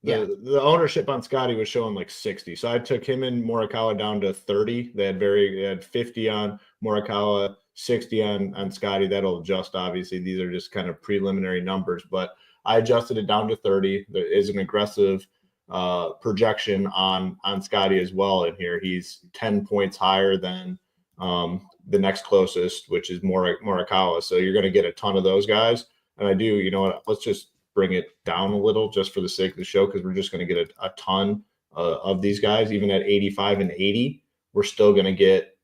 The ownership on Scotty was showing like 60. So I took him and Morikawa down to 30. They had 50 on Morikawa, 60 on Scotty. That'll adjust, obviously. These are just kind of preliminary numbers, but I adjusted it down to 30. There is an aggressive projection on Scotty as well in here. He's 10 points higher than the next closest, which is Morikawa. So you're going to get a ton of those guys. And I do, let's just bring it down a little just for the sake of the show, because we're just going to get a ton of these guys. Even at 85 and 80, we're still going to get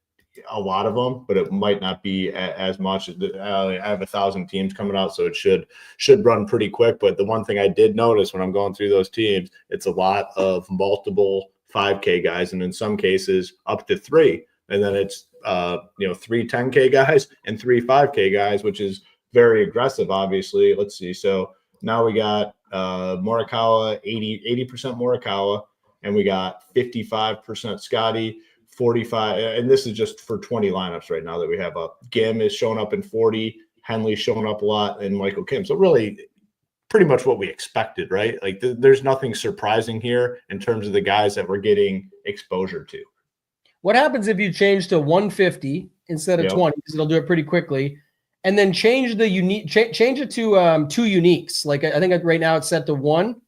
a lot of them, but it might not be as much. I have 1,000 teams coming out, so it should run pretty quick. But the one thing I did notice when I'm going through those teams, it's a lot of multiple 5K guys, and in some cases up to 3. And then it's 3 10K guys and 3 5K guys, which is very aggressive, obviously. Let's see. So now we got Morikawa, 80% Morikawa, and we got 55% Scotty, 45, and this is just for 20 lineups right now that we have up. Gim is showing up in 40, Henley's showing up a lot, and Michael Kim. So really pretty much what we expected, right? Like there's nothing surprising here in terms of the guys that we're getting exposure to. What happens if you change to 150 instead of 20? Because it'll do it pretty quickly. And then change the unique, change it to 2 uniques. Like I think right now it's set to 1.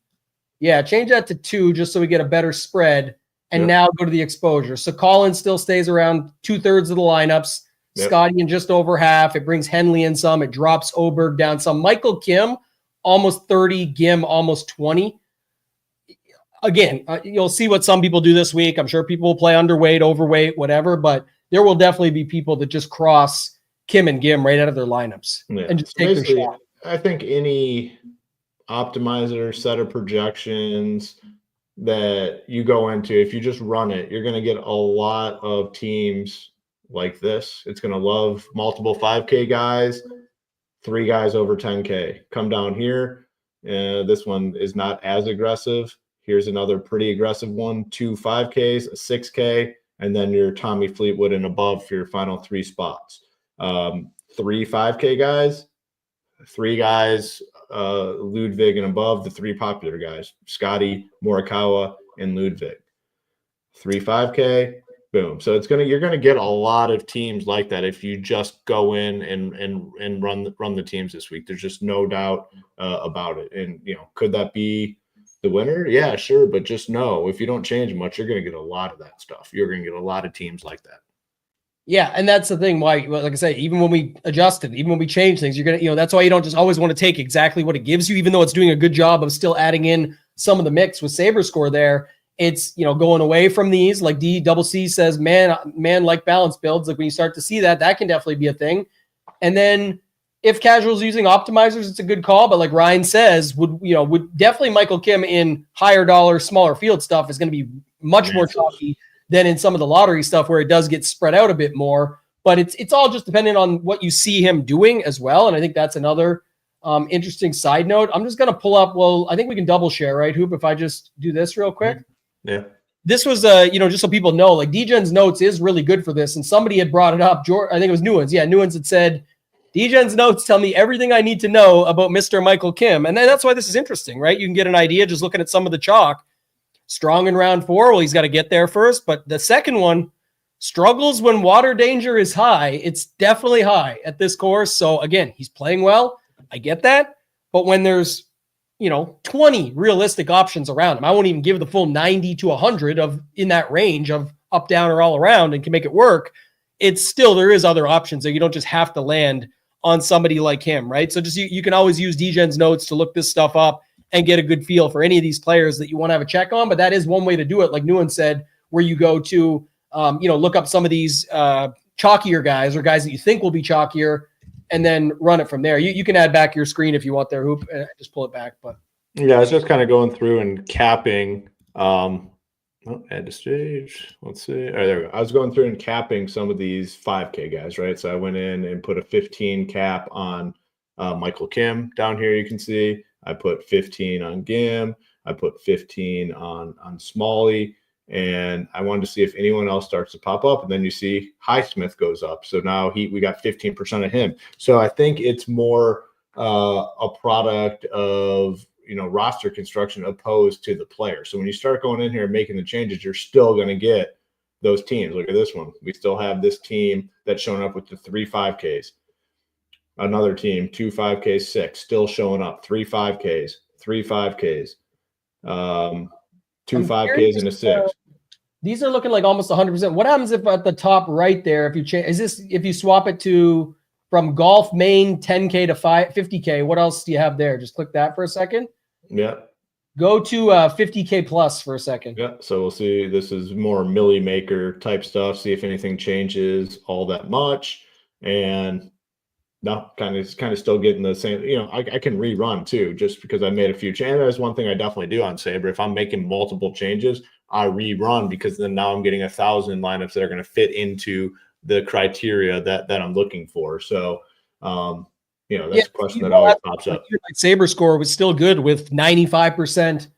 Yeah, change that to 2 just so we get a better spread. And now go to the exposure. So Collins still stays around 2/3 of the lineups. Scotty in just over half. It brings Henley in some. It drops Oberg down some. Michael Kim, almost 30. Gim, almost 20. Again, you'll see what some people do this week. I'm sure people will play underweight, overweight, whatever. But there will definitely be people that just cross Kim and Gim right out of their lineups and just take their shot. I think any optimizer, set of projections that you go into, if you just run it, you're going to get a lot of teams like this. It's going to love multiple 5K guys, 3 guys over 10K. Come down here. This one is not as aggressive. Here's another pretty aggressive one, 2 5Ks, a 6K, and then your Tommy Fleetwood and above for your final 3 spots. 3 5K guys, 3 guys, Ludwig and above, the 3 popular guys, Scotty, Morikawa, and Ludwig. 3 5K, boom. So you're gonna get a lot of teams like that if you just go in and run the teams this week. There's just no doubt about it. And could that be the winner? Yeah, sure. But just know if you don't change much, you're gonna get a lot of that stuff. You're gonna get a lot of teams like that. Yeah, and that's the thing. Why, like I say, even when we adjust it, even when we change things, you're gonna, that's why you don't just always want to take exactly what it gives you, even though it's doing a good job of still adding in some of the mix with Saber Score there. It's going away from these, like DCC says, man like balance builds. Like when you start to see that can definitely be a thing. And then if casuals using optimizers, it's a good call. But like Ryan says, would definitely Michael Kim in higher dollar, smaller field stuff is going to be much more chalky than in some of the lottery stuff where it does get spread out a bit more. But it's all just dependent on what you see him doing as well. And I think that's another interesting side note. I'm just going to pull up. Well, I think we can double share, right, Hoop, if I just do this real quick. Yeah. This was, just so people know, like DGen's notes is really good for this. And somebody had brought it up. I think it was Newens. Yeah, Newens had said, DGen's notes tell me everything I need to know about Mr. Michael Kim. And then that's why this is interesting, right? You can get an idea just looking at some of the chalk. Strong in round 4. Well, he's got to get there first. But the second one, struggles when water danger is high. It's definitely high at this course. So again, he's playing well. I get that. But when there's, 20 realistic options around him, I won't even give the full 90 to 100 of in that range of up, down, or all around and can make it work. It's still, there is other options that you don't just have to land on somebody like him, right? So just you can always use DGen's notes to look this stuff up and get a good feel for any of these players that you want to have a check on. But that is one way to do it, like Newen said, where you go to, look up some of these chalkier guys or guys that you think will be chalkier and then run it from there. You can add back your screen if you want there, Hoop. Just pull it back. But yeah, I was just kind of going through and capping. Add to stage. Let's see. All right, there we go. I was going through and capping some of these 5K guys, right? So I went in and put a 15 cap on Michael Kim down here. You can see I put 15 on Gim. I put 15 on Smalley. And I wanted to see if anyone else starts to pop up. And then you see Highsmith goes up. So now we got 15% of him. So I think it's more a product of, roster construction opposed to the player. So when you start going in here and making the changes, you're still going to get those teams. Look at this one. We still have this team that's showing up with the 3 5Ks. Another team, 2 5Ks, 6, still showing up. 3 5Ks, 3 5Ks. 2 5Ks and a 6. These are looking like almost 100%. What happens if at the top right there, if you change, if you swap it to from golf main 10K to 50K, what else do you have there? Just click that for a second. Yeah. Go to 50K plus for a second. Yeah, so we'll see. This is more milli maker type stuff. See if anything changes all that much. And no, kind of still getting the same. I can rerun too, just because I made a few changes. That's one thing I definitely do on Sabre. If I'm making multiple changes, I rerun, because then now I'm getting 1,000 lineups that are going to fit into the criteria that I'm looking for. So, that's a question that always pops up. Like Sabre score was still good with 95%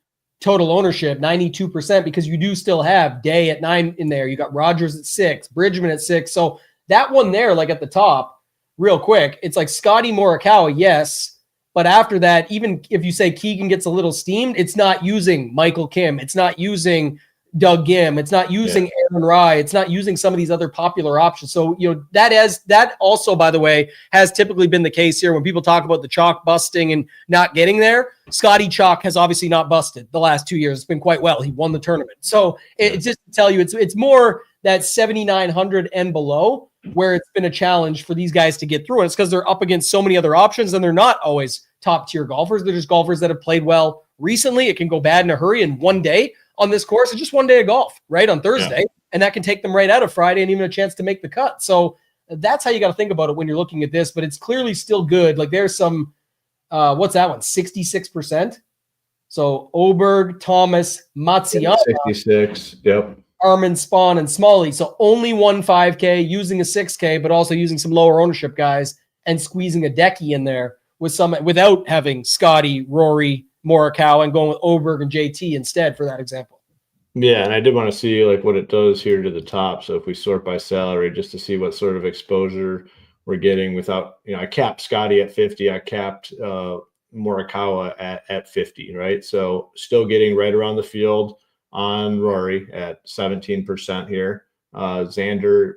total ownership, 92%, because you do still have Day at 9 in there. You got Rogers at 6, Bridgman at 6. So that one there, like at the top, real quick, it's like Scotty Morikawa, yes. But after that, even if you say Keegan gets a little steamed, it's not using Michael Kim. It's not using Doug Gim. It's not using Aaron Rye. It's not using some of these other popular options. So, that also, by the way, has typically been the case here when people talk about the chalk busting and not getting there. Scotty Chalk has obviously not busted the last 2 years. It's been quite well. He won the tournament. So it's just to tell you, it's more that 7,900 and below where it's been a challenge for these guys to get through. And it's because they're up against so many other options, and they're not always top tier golfers. They're just golfers that have played well recently. It can go bad in a hurry in one day. On this course, it's just one day of golf, right, on Thursday, and that can take them right out of Friday and even a chance to make the cut. So that's how you got to think about it when you're looking at this, but it's clearly still good. Like there's some, what's that one, 66%? So Oberg, Thomas, Matsuyama, 66, yep. Armin, Spahn, and Smalley. So only one 5K, using a 6K, but also using some lower ownership guys and squeezing a decky in there without having Scotty, Rory, Morikawa, and going with Oberg and JT instead for that example. Yeah, and I did want to see like what it does here to the top. So if we sort by salary, just to see what sort of exposure we're getting without, I capped Scotty at 50. I capped Morikawa at 50, right? So still getting right around the field on Rory at 17% here. Xander,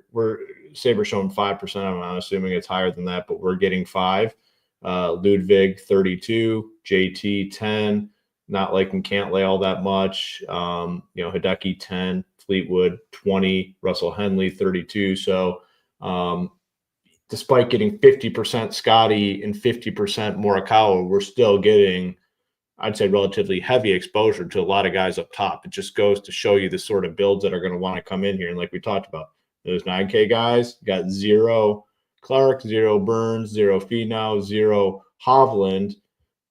Sabre showing 5%. I'm assuming it's higher than that, but we're getting 5. Ludwig 32, JT 10, not liking Cantlay all that much. Hideki 10, Fleetwood 20, Russell Henley 32. So despite getting 50% Scotty and 50% Morikawa, we're still getting, I'd say, relatively heavy exposure to a lot of guys up top. It just goes to show you the sort of builds that are going to want to come in here. And like we talked about, those 9K guys got 0 Clark, 0 Burns, 0 Finau, 0 Hovland,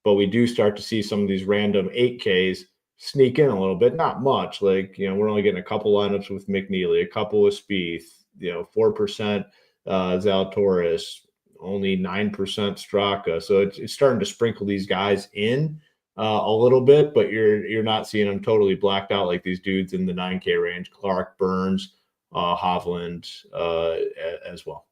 but we do start to see some of these random 8Ks sneak in a little bit, not much. Like, we're only getting a couple lineups with McNeely, a couple with Spieth, 4% Zalatoris, only 9% Straka. So it's starting to sprinkle these guys in a little bit, but you're not seeing them totally blacked out like these dudes in the 9K range, Clark, Burns, Hovland as well.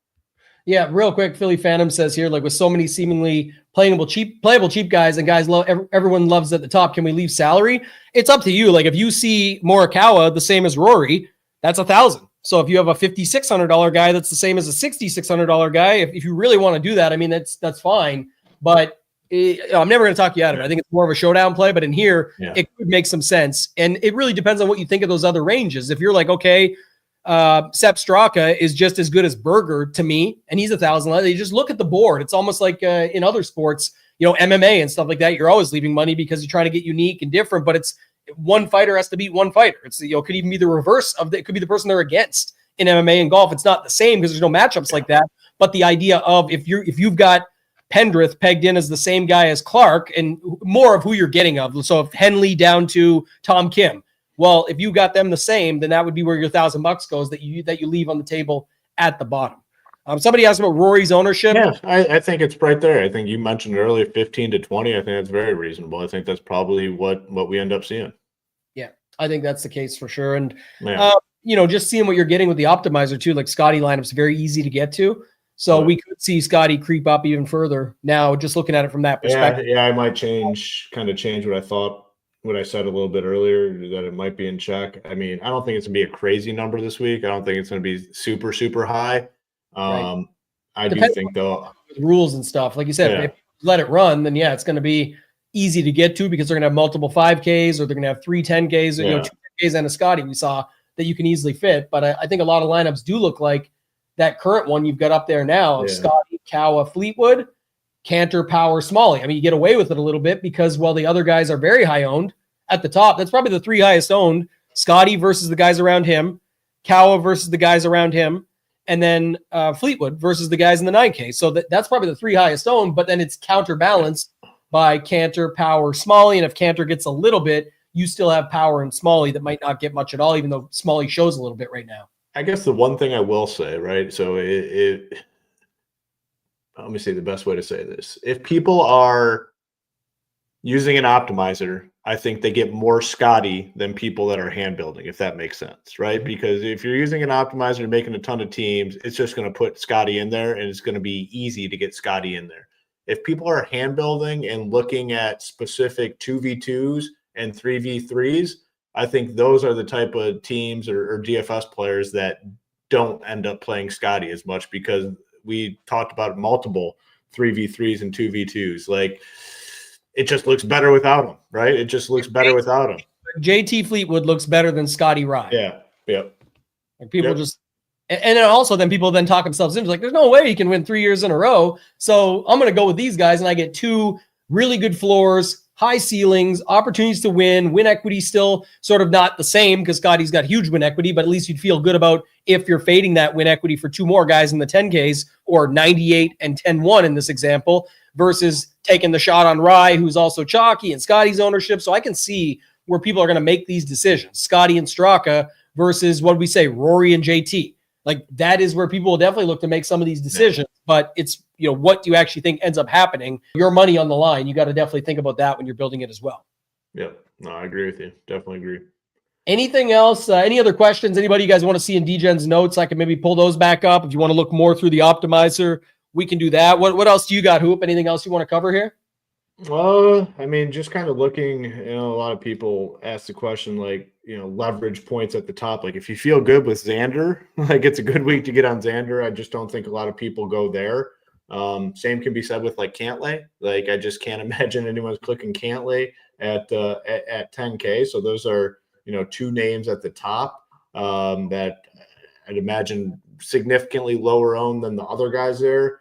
Yeah, real quick, Philly Phantom says here, like with so many seemingly playable cheap guys and guys everyone loves at the top, can we leave salary? It's up to you. Like if you see Morikawa the same as Rory, that's 1,000. So if you have a $5,600 guy, that's the same as a $6,600 guy. If you really want to do that, I mean, that's fine. But I'm never going to talk you out of it. I think it's more of a showdown play, but in here, It could make some sense. And it really depends on what you think of those other ranges. If you're like, okay, Sepp Straka is just as good as Berger to me, and he's 1,000. You just look at the board. It's almost like in other sports, MMA and stuff like that. You're always leaving money because you're trying to get unique and different, but it's one fighter has to beat one fighter. It's could even be the reverse of it. Could be the person they're against in MMA and golf. It's not the same because there's no matchups like that. But the idea of if you've got Pendrith pegged in as the same guy as Clark and more of who you're getting of. So if Henley down to Tom Kim. Well, if you got them the same, then that would be where your $1,000 goes that you leave on the table at the bottom. Somebody asked about Rory's ownership. Yeah, I think it's right there. I think you mentioned earlier 15 to 20. I think that's very reasonable. I think that's probably what we end up seeing. Yeah, I think that's the case for sure. And just seeing what you're getting with the optimizer too, like Scotty lineup's very easy to get to. So we could see Scotty creep up even further now, just looking at it from that perspective. Yeah, I might change what I said a little bit earlier, that it might be in check. I mean, I don't think it's going to be a crazy number this week. I don't think it's going to be super, super high. Right. I do think, though, rules and stuff, like you said, if you let it run, then it's going to be easy to get to because they're going to have multiple 5Ks or they're going to have 3 10Ks, or 2 10Ks and a Scotty we saw that you can easily fit. But I think a lot of lineups do look like that current one you've got up there now of Scotty, Kawa, Fleetwood, Cantor, Power, Smalley. I mean, you get away with it a little bit because, the other guys are very high owned. at the top, that's probably the three highest owned. Scotty versus the guys around him, Kawa versus the guys around him, and then Fleetwood versus the guys in the 9K. So that's probably the three highest owned, but then it's counterbalanced by Cantor, Power, Smalley. And if Cantor gets a little bit, you still have Power and Smalley that might not get much at all, even though Smalley shows a little bit right now. I guess the one thing I will say, right? So let me say the best way to say this. If people are using an optimizer, I think they get more Scotty than people that are hand building, if that makes sense, right? Because if you're using an optimizer and making a ton of teams, it's just going to put Scotty in there, and it's going to be easy to get Scotty in there. If people are hand building and looking at specific 2v2s and 3v3s, I think those are the type of teams or DFS players that don't end up playing Scotty as much, because we talked about multiple 3v3s and 2v2s. Like, it just looks better without him, right? It just looks better without him. JT Fleetwood looks better than Scotty Rye. Yeah, yep. Like people just, and then also then people then talk themselves into like, there's no way he can win 3 years in a row. So I'm going to go with these guys, and I get two really good floors, high ceilings, opportunities to win. Win equity still sort of not the same because Scotty's got huge win equity, but at least you'd feel good about if you're fading that win equity for two more guys in the 10Ks, or 98 and 10-1 in this example, versus taking the shot on Rye, who's also chalky, and Scotty's ownership. So I can see where people are going to make these decisions. Scotty and Straka versus, what we say, Rory and JT. Like, that is where people will definitely look to make some of these decisions. Yeah. But it's, what do you actually think ends up happening? Your money on the line. You got to definitely think about that when you're building it as well. Yeah, no, I agree with you. Definitely agree. Anything else? Any other questions? Anybody you guys want to see in DGen's notes? I can maybe pull those back up. If you want to look more through the optimizer, we can do that. What else do you got, Hoop? Anything else you want to cover here? I mean, just kind of looking, a lot of people ask the question, like, leverage points at the top. Like, if you feel good with Xander, like, it's a good week to get on Xander. I just don't think a lot of people go there. Same can be said with like Cantlay. Like, I just can't imagine anyone's clicking Cantlay at 10K. So those are, two names at the top that I'd imagine significantly lower owned than the other guys there.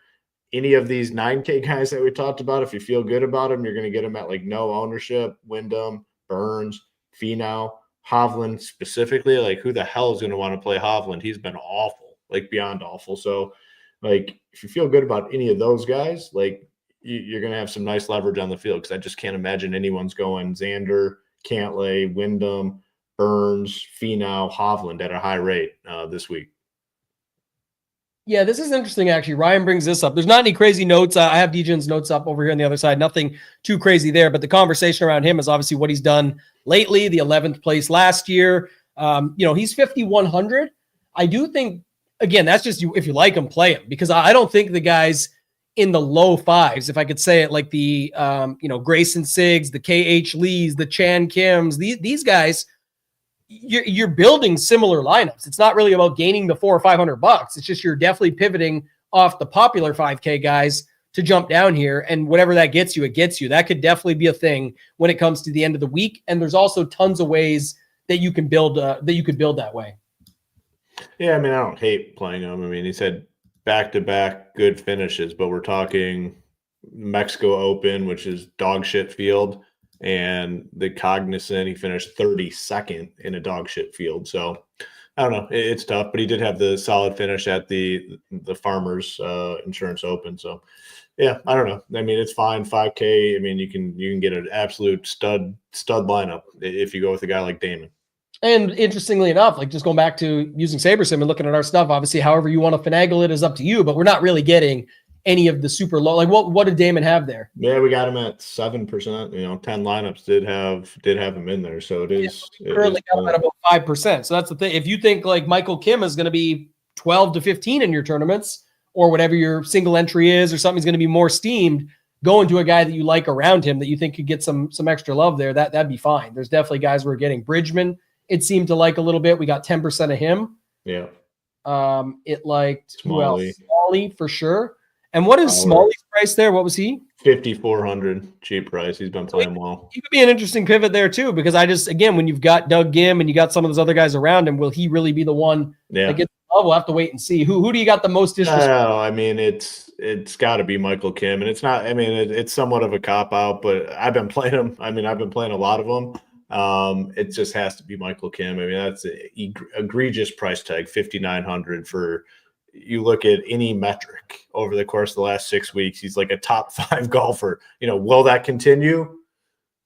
Any of these 9K guys that we talked about, if you feel good about them, you're going to get them at like no ownership. Wyndham, Burns, Finau, Hovland specifically. Like, who the hell is going to want to play Hovland? He's been awful, like beyond awful. So, like, if you feel good about any of those guys, like, you're going to have some nice leverage on the field, because I just can't imagine anyone's going Xander, Cantlay, Wyndham, Burns, Finau, Hovland at a high rate this week. Yeah, this is interesting, actually. Ryan brings this up. There's not any crazy notes. I have DGen's notes up over here on the other side. Nothing too crazy there, but the conversation around him is obviously what he's done lately, the 11th place last year. He's 5,100. I do think, again, that's just if you like him, play him, because I don't think the guys in the low fives, if I could say it, like the, Grayson Siggs, the KH Lees, the Chan Kims, these guys, you're building similar lineups. It's not really about gaining the $400 or $500. It's just you're definitely pivoting off the popular 5K guys to jump down here, and whatever that gets you, it gets you. That could definitely be a thing when it comes to the end of the week. And there's also tons of ways that you can build that way. Yeah, I mean, I don't hate playing him. I mean, he's had back-to-back good finishes, but we're talking Mexico Open, which is dog shit field, and the Cognizant, he finished 32nd in a dog shit field. So I don't know, it's tough, but he did have the solid finish at the Farmers Insurance Open. So yeah, I don't know. I mean, it's fine. 5K. I mean, you can get an absolute stud lineup if you go with a guy like Damon. And interestingly enough, like, just going back to using SaberSim and looking at our stuff, obviously, however you want to finagle it is up to you, but we're not really getting any of the super low. Like, what did Damon have there? Yeah, we got him at 7%. 10 lineups did have him in there. So it is currently got him at about 5%. So that's the thing. If you think like Michael Kim is going to be 12 to 15 in your tournaments, or whatever your single entry is, or something's going to be more steamed, going to a guy that you like around him that you think could get some extra love there, that'd be fine. There's definitely guys we're getting. Bridgman, it seemed to like a little bit. We got 10% of him. Yeah. It liked Smalley. Who else? Smalley for sure. And what is Smalley's price there? What was he? 5,400, cheap price. He's been playing well. He could be an interesting pivot there too, because again, when you've got Doug Gim and you got some of those other guys around him, will he really be the one that gets the love? We'll have to wait and see. Who do you got the most disrespect? No, I mean, it's got to be Michael Kim, and it's not. I mean, it's somewhat of a cop out, but I've been playing him. I mean, I've been playing a lot of them. It just has to be Michael Kim. I mean, that's an egregious price tag, 5,900 for. You look at any metric over the course of the last 6 weeks, he's like a top 5 golfer. Will that continue?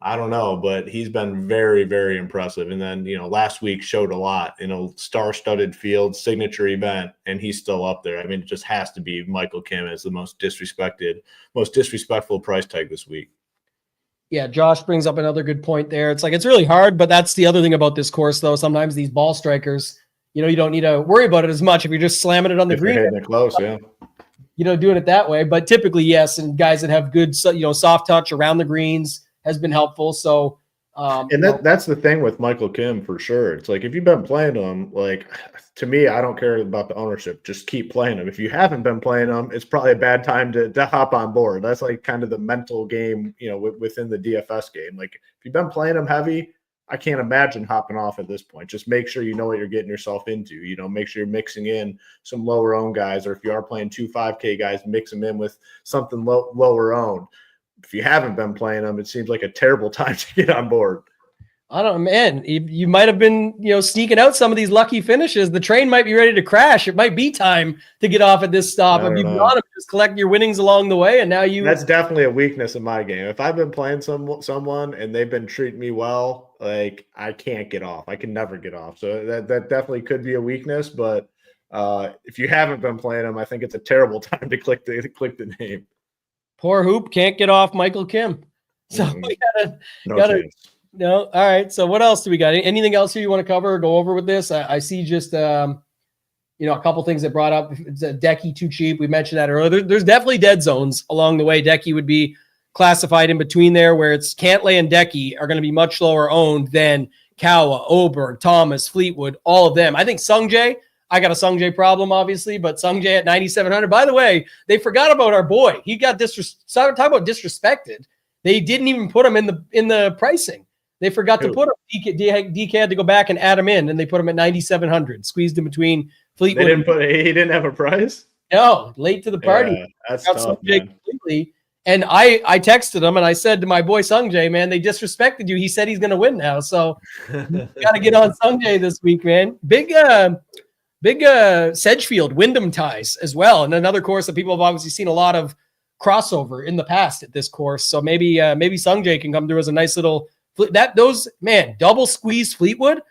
I don't know, but he's been very, very impressive. And then, last week showed a lot, star-studded field, signature event, and he's still up there. I mean, it just has to be Michael Kim as the most disrespectful price tag this week. Yeah, Josh brings up another good point there. It's like, it's really hard, but that's the other thing about this course, though. Sometimes these ball strikers, you don't need to worry about it as much if you're just slamming it on the green. Hitting it close, yeah. Doing it that way. But typically, yes, and guys that have good, soft touch around the greens has been helpful. So, that's the thing with Michael Kim for sure. It's like, if you've been playing him, like, to me, I don't care about the ownership. Just keep playing him. If you haven't been playing him, it's probably a bad time to hop on board. That's like kind of the mental game, within the DFS game. Like, if you've been playing him heavy, I can't imagine hopping off at this point. Just make sure you know what you're getting yourself into. Make sure you're mixing in some lower owned guys, or if you are playing 2 5K guys, mix them in with something lower owned. If you haven't been playing them, it seems like a terrible time to get on board. I don't know, man. You might have been, sneaking out some of these lucky finishes. The train might be ready to crash. It might be time to get off at this stop. If you've gone and just collect your winnings along the way, and now that's definitely a weakness in my game. If I've been playing someone and they've been treating me well, like, I can't get off. I can never get off. So that definitely could be a weakness. But if you haven't been playing them, I think it's a terrible time to click the name. Poor Hoop can't get off Michael Kim. So we gotta. No. All right. So what else do we got? Anything else here you want to cover or go over with this? I see just, a couple things that brought up. It's a Decky too cheap. We mentioned that earlier. There's definitely dead zones along the way. Decky would be classified in between there, where it's Cantlay and Decky are going to be much lower owned than Kawa, Oberg, Thomas, Fleetwood, all of them. I think Sungjae, I got a Sungjae problem, obviously, but Sungjae at 9,700. By the way, they forgot about our boy. He got talk about disrespected. They didn't even put him in the pricing. They forgot to put him. DK had to go back and add him in, and they put him at 9,700. Squeezed in between Fleetwood. He didn't have a price? No, late to the party. Yeah, that's tough, man. Completely. And I texted him and I said to my boy Sungjae, man, they disrespected you. He said he's going to win now. So got to get on Sungjae this week, man. Big Sedgefield Wyndham ties as well. And another course that people have obviously seen a lot of crossover in the past at this course. So maybe Sungjae can come through as a nice little double squeeze Fleetwood,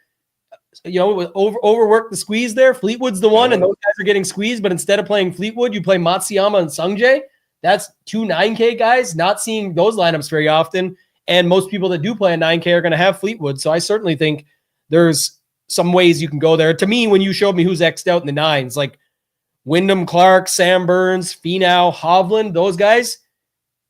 overwork the squeeze there. Fleetwood's the one, and those guys are getting squeezed. But instead of playing Fleetwood, you play Matsuyama and Sungjae. That's 2 9K guys. Not seeing those lineups very often. And most people that do play a 9K are going to have Fleetwood. So I certainly think there's some ways you can go there. To me, when you showed me who's X'd out in the nines, like Wyndham Clark, Sam Burns, Finau, Hovland, those guys,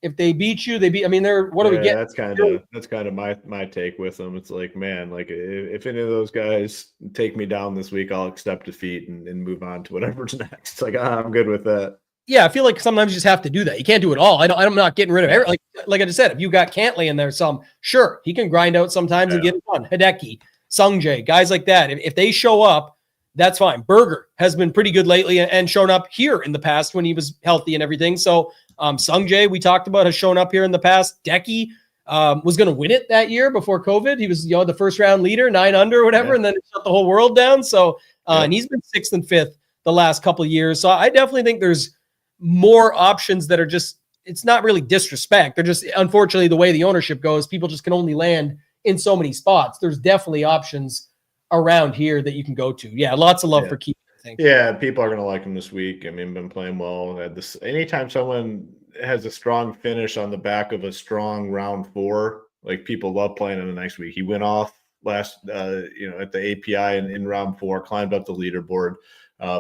if they beat you, they're, what do we get? That's kind of my take with them. It's like, man, like if any of those guys take me down this week, I'll accept defeat and move on to whatever's next. It's like, I'm good with that. Yeah, I feel like sometimes you just have to do that. You can't do it all. I'm not getting rid of it. Like I just said, if you got Cantlay in there, sure, he can grind out sometimes and get it done. Hideki, Sungjae, guys like that. If they show up, that's fine. Berger has been pretty good lately and shown up here in the past when he was healthy and everything. So Sungjae, we talked about, has shown up here in the past. Decky was going to win it that year before COVID. He was, the first round leader, 9 under or whatever, and then it shut the whole world down. So, and he's been 6th and 5th the last couple of years. So I definitely think there's more options that are just, it's not really disrespect. They're just, unfortunately, the way the ownership goes, people just can only land in so many spots. There's definitely options around here that you can go to. Yeah, lots of love for Keith, I think. Yeah, people are going to like him this week. I mean, been playing well. Anytime someone has a strong finish on the back of a strong round 4, like, people love playing in a nice week. He went off last, at the API in round 4, climbed up the leaderboard.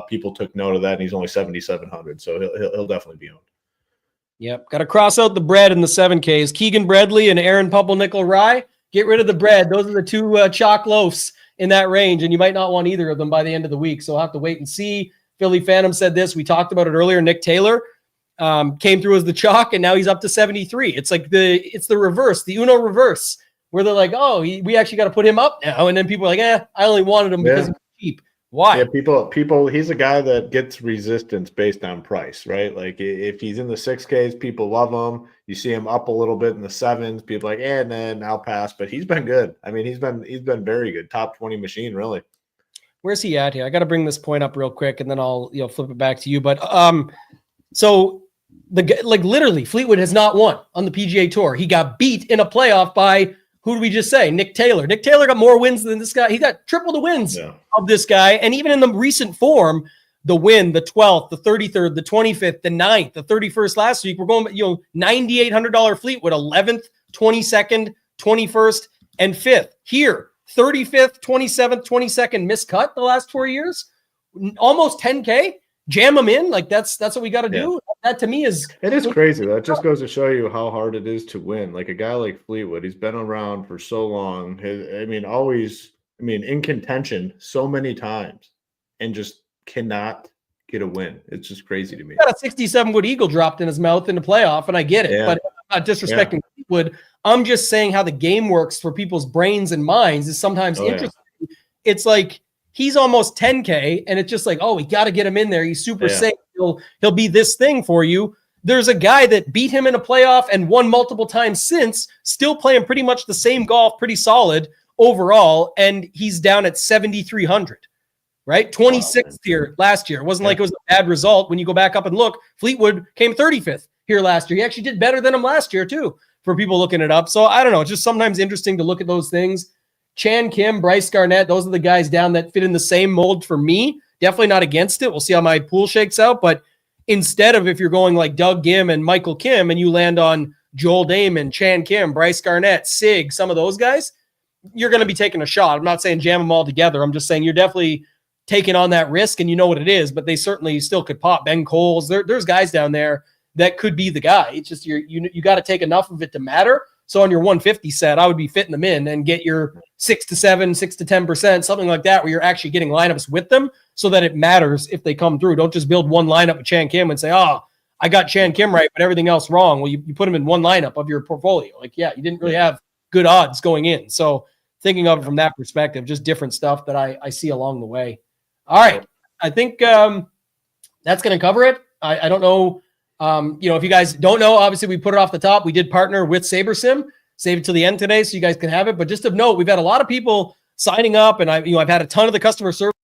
People took note of that, and he's only 7,700, so he'll definitely be owned. Yep, got to cross out the bread in the 7Ks. Keegan Bradley and Aaron Pumpernickel Rye. Get rid of the bread. Those are the 2 chalk loaves in that range, and you might not want either of them by the end of the week. So we'll have to wait and see. Philly Phantom said this. We talked about it earlier. Nick Taylor came through as the chalk, and now he's up to 73. It's like the reverse, the Uno reverse, where they're like, oh, we actually got to put him up now. And then people are like, I only wanted him because he's cheap. Why? Yeah, people. He's a guy that gets resistance based on price, right? Like if he's in the 6Ks, people love him. You see him up a little bit in the 7s, people like, and then I'll pass. But he's been good. I mean, he's been very good. Top 20 machine, really. Where's he at here? I got to bring this point up real quick, and then I'll flip it back to you. But so literally, Fleetwood has not won on the PGA Tour. He got beat in a playoff by, who did we just say? Nick Taylor. Nick Taylor got more wins than this guy. He got triple the wins of this guy. And even in the recent form, the win, the 12th, the 33rd, the 25th, the 9th, the 31st last week, we're going, $9,800 Fleetwood, 11th, 22nd, 21st, and 5th. Here, 35th, 27th, 22nd, miscut the last 4 years. Almost 10K. Jam them in. Like that's what we got to do. That to me is crazy. That just goes to show you how hard it is to win. Like a guy like Fleetwood, he's been around for so long. In contention so many times and just cannot get a win. It's just crazy to me. He got a 67-foot eagle dropped in his mouth in the playoff, and I get it, but I'm not disrespecting Fleetwood. I'm just saying how the game works for people's brains and minds is sometimes interesting. Yeah. It's like, he's almost 10K, and it's just like, we got to get him in there. He's super safe. He'll be this thing for you. There's a guy that beat him in a playoff and won multiple times since, still playing pretty much the same golf, pretty solid overall, and he's down at 7,300, right? 26th here last year. It wasn't like it was a bad result. When you go back up and look, Fleetwood came 35th here last year. He actually did better than him last year too, for people looking it up. So I don't know. It's just sometimes interesting to look at those things. Chan Kim, Bryce Garnett, those are the guys down that fit in the same mold for me. Definitely not against it. We'll see how my pool shakes out. But instead of, if you're going like Doug Gim and Michael Kim and you land on Joel Damon, Chan Kim, Bryce Garnett, Sig, some of those guys, you're going to be taking a shot. I'm not saying jam them all together. I'm just saying you're definitely taking on that risk and you know what it is, but they certainly still could pop. Ben Coles, there's guys down there that could be the guy. It's just you got to take enough of it to matter. So on your 150 set, I would be fitting them in and get your 6 to 7, 6 to 10%, something like that, where you're actually getting lineups with them so that it matters if they come through. Don't just build one lineup with Chan Kim and say, I got Chan Kim right, but everything else wrong. Well, you put him in one lineup of your portfolio. Like, you didn't really have good odds going in. So thinking of it from that perspective, just different stuff that I see along the way. All right. I think that's going to cover it. I don't know. If you guys don't know, obviously we put it off the top. We did partner with SaberSim. Save it to the end today so you guys can have it. But just of note, we've had a lot of people signing up, and I've had a ton of the customer service.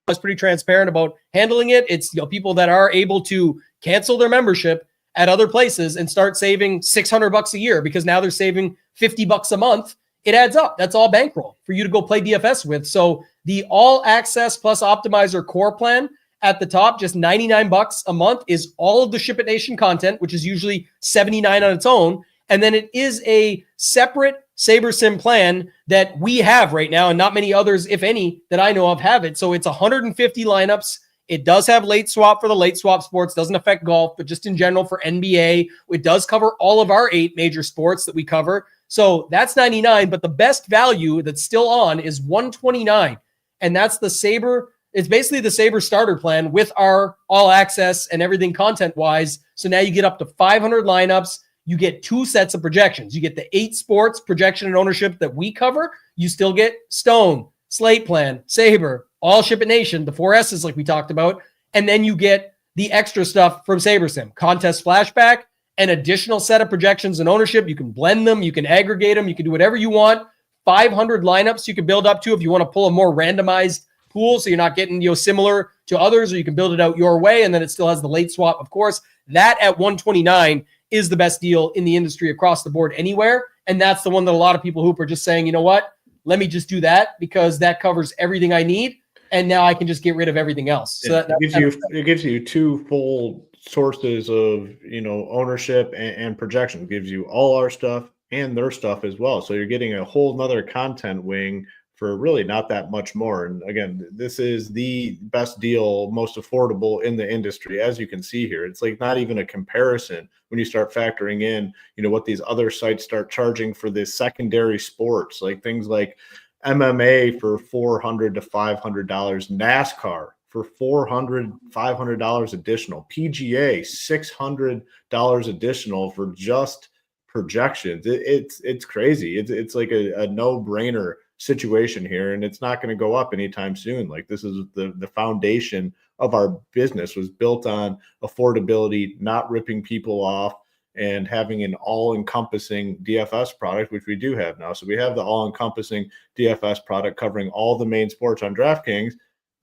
I was pretty transparent about handling it. It's people that are able to cancel their membership at other places and start saving $600 a year because now they're saving $50 a month. It adds up. That's all bankroll for you to go play DFS with. So the All Access Plus Optimizer Core Plan at the top, just $99 a month, is all of the SHIPIT Nation content, which is usually $79 on its own. And then it is a separate SaberSim plan that we have right now, and not many others, if any, that I know of have it. So it's 150 lineups. It does have late swap for the late swap sports. Doesn't affect golf, but just in general for NBA. It does cover all of our 8 major sports that we cover. So that's $99, but the best value that's still on is $129. And that's the Saber. It's basically the Saber starter plan with our all access and everything content-wise. So now you get up to 500 lineups. You get 2 sets of projections. You get the 8 sports projection and ownership that we cover. You still get Stone, Slate Plan, Saber, all SHIPIT Nation, the 4 S's like we talked about. And then you get the extra stuff from SaberSim, contest flashback, an additional set of projections and ownership. You can blend them. You can aggregate them. You can do whatever you want. 500 lineups you can build up to if you want to pull a more randomized pool, so you're not getting similar to others, or you can build it out your way, and then it still has the late swap, of course. That at $129 is the best deal in the industry across the board anywhere, and that's the one that a lot of people hoop are just saying, you know what, let me just do that because that covers everything I need, and now I can just get rid of everything else. So it gives you 2 full sources of ownership and projection. It gives you all our stuff and their stuff as well, so you're getting a whole nother content wing for really not that much more. And again, this is the best deal, most affordable in the industry. As you can see here, it's like not even a comparison when you start factoring in, what these other sites start charging for this secondary sports, like things like MMA for $400 to $500, NASCAR for $400-$500 additional, PGA $600 additional for just projections. It's crazy. It's like a no-brainer situation here, and it's not going to go up anytime soon. Like, this is the foundation of our business was built on affordability, not ripping people off, and having an all-encompassing DFS product, which we do have now. So we have the all-encompassing DFS product covering all the main sports on DraftKings.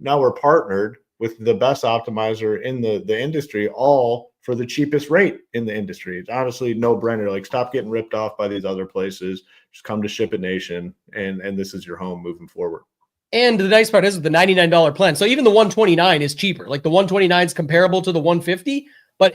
Now we're partnered with the best optimizer in the industry, all for the cheapest rate in the industry. It's honestly no-brainer. Like, stop getting ripped off by these other places. Just come to SHIPIT Nation, and this is your home moving forward. And the nice part is with the $99 plan. So even the 129 is cheaper. Like, the 129 is comparable to the 150,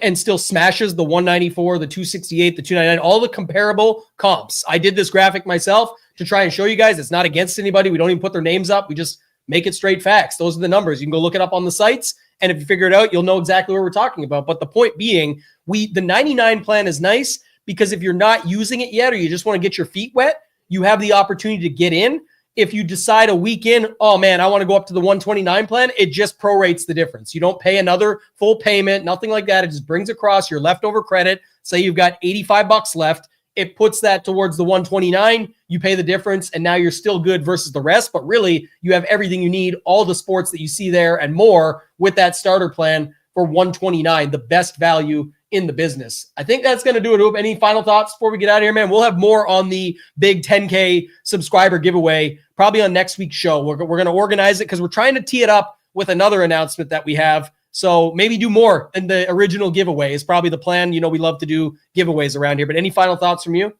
and still smashes the 194, the 268, the 299, all the comparable comps. I did this graphic myself to try and show you guys it's not against anybody. We don't even put their names up. We just make it straight facts. Those are the numbers. You can go look it up on the sites. And if you figure it out, you'll know exactly what we're talking about. But the point being, the 99 plan is nice because if you're not using it yet, or you just want to get your feet wet, you have the opportunity to get in. If you decide a week in, oh man, I want to go up to the 129 plan, it just prorates the difference. You don't pay another full payment, nothing like that. It just brings across your leftover credit. Say you've got $85 left. It puts that towards the 129. You pay the difference, and now you're still good versus the rest. But really, you have everything you need, all the sports that you see there and more with that starter plan for 129, the best value in the business. I think that's going to do it. Any final thoughts before we get out of here, man? We'll have more on the big 10K subscriber giveaway probably on next week's show. We're going to organize it because we're trying to tee it up with another announcement that we have. So maybe do more than the original giveaway is probably the plan. You know, we love to do giveaways around here, but any final thoughts from you?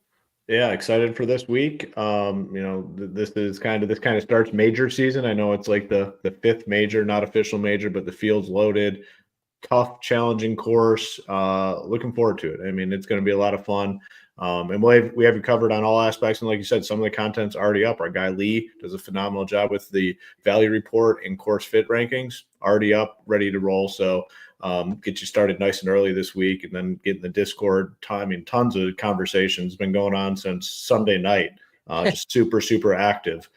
Yeah, excited for this week. This kind of starts major season. I know it's like the fifth major, not official major, but the field's loaded. Tough, challenging course. Looking forward to it. I mean, it's going to be a lot of fun. And we have you covered on all aspects. And like you said, some of the content's already up. Our guy Lee does a phenomenal job with the value report and course fit rankings, already up, ready to roll. So get you started nice and early this week, and then get in the Discord. Tons of conversations been going on since Sunday night. Just super, super active.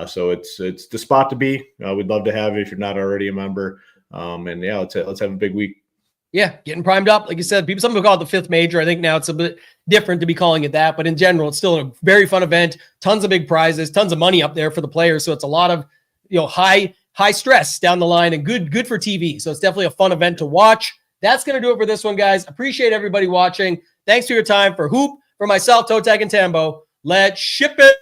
So it's the spot to be. We'd love to have you if you're not already a member. And yeah, let's have a big week. Yeah, getting primed up. Like you said, some people call it the fifth major. I think now it's a bit different to be calling it that, but in general, it's still a very fun event. Tons of big prizes, tons of money up there for the players. So it's a lot of, high stress down the line, and good for TV. So it's definitely a fun event to watch. That's going to do it for this one, guys. Appreciate everybody watching. Thanks for your time. For Hoop, for myself, ToeTagginTambo. Let's ship it.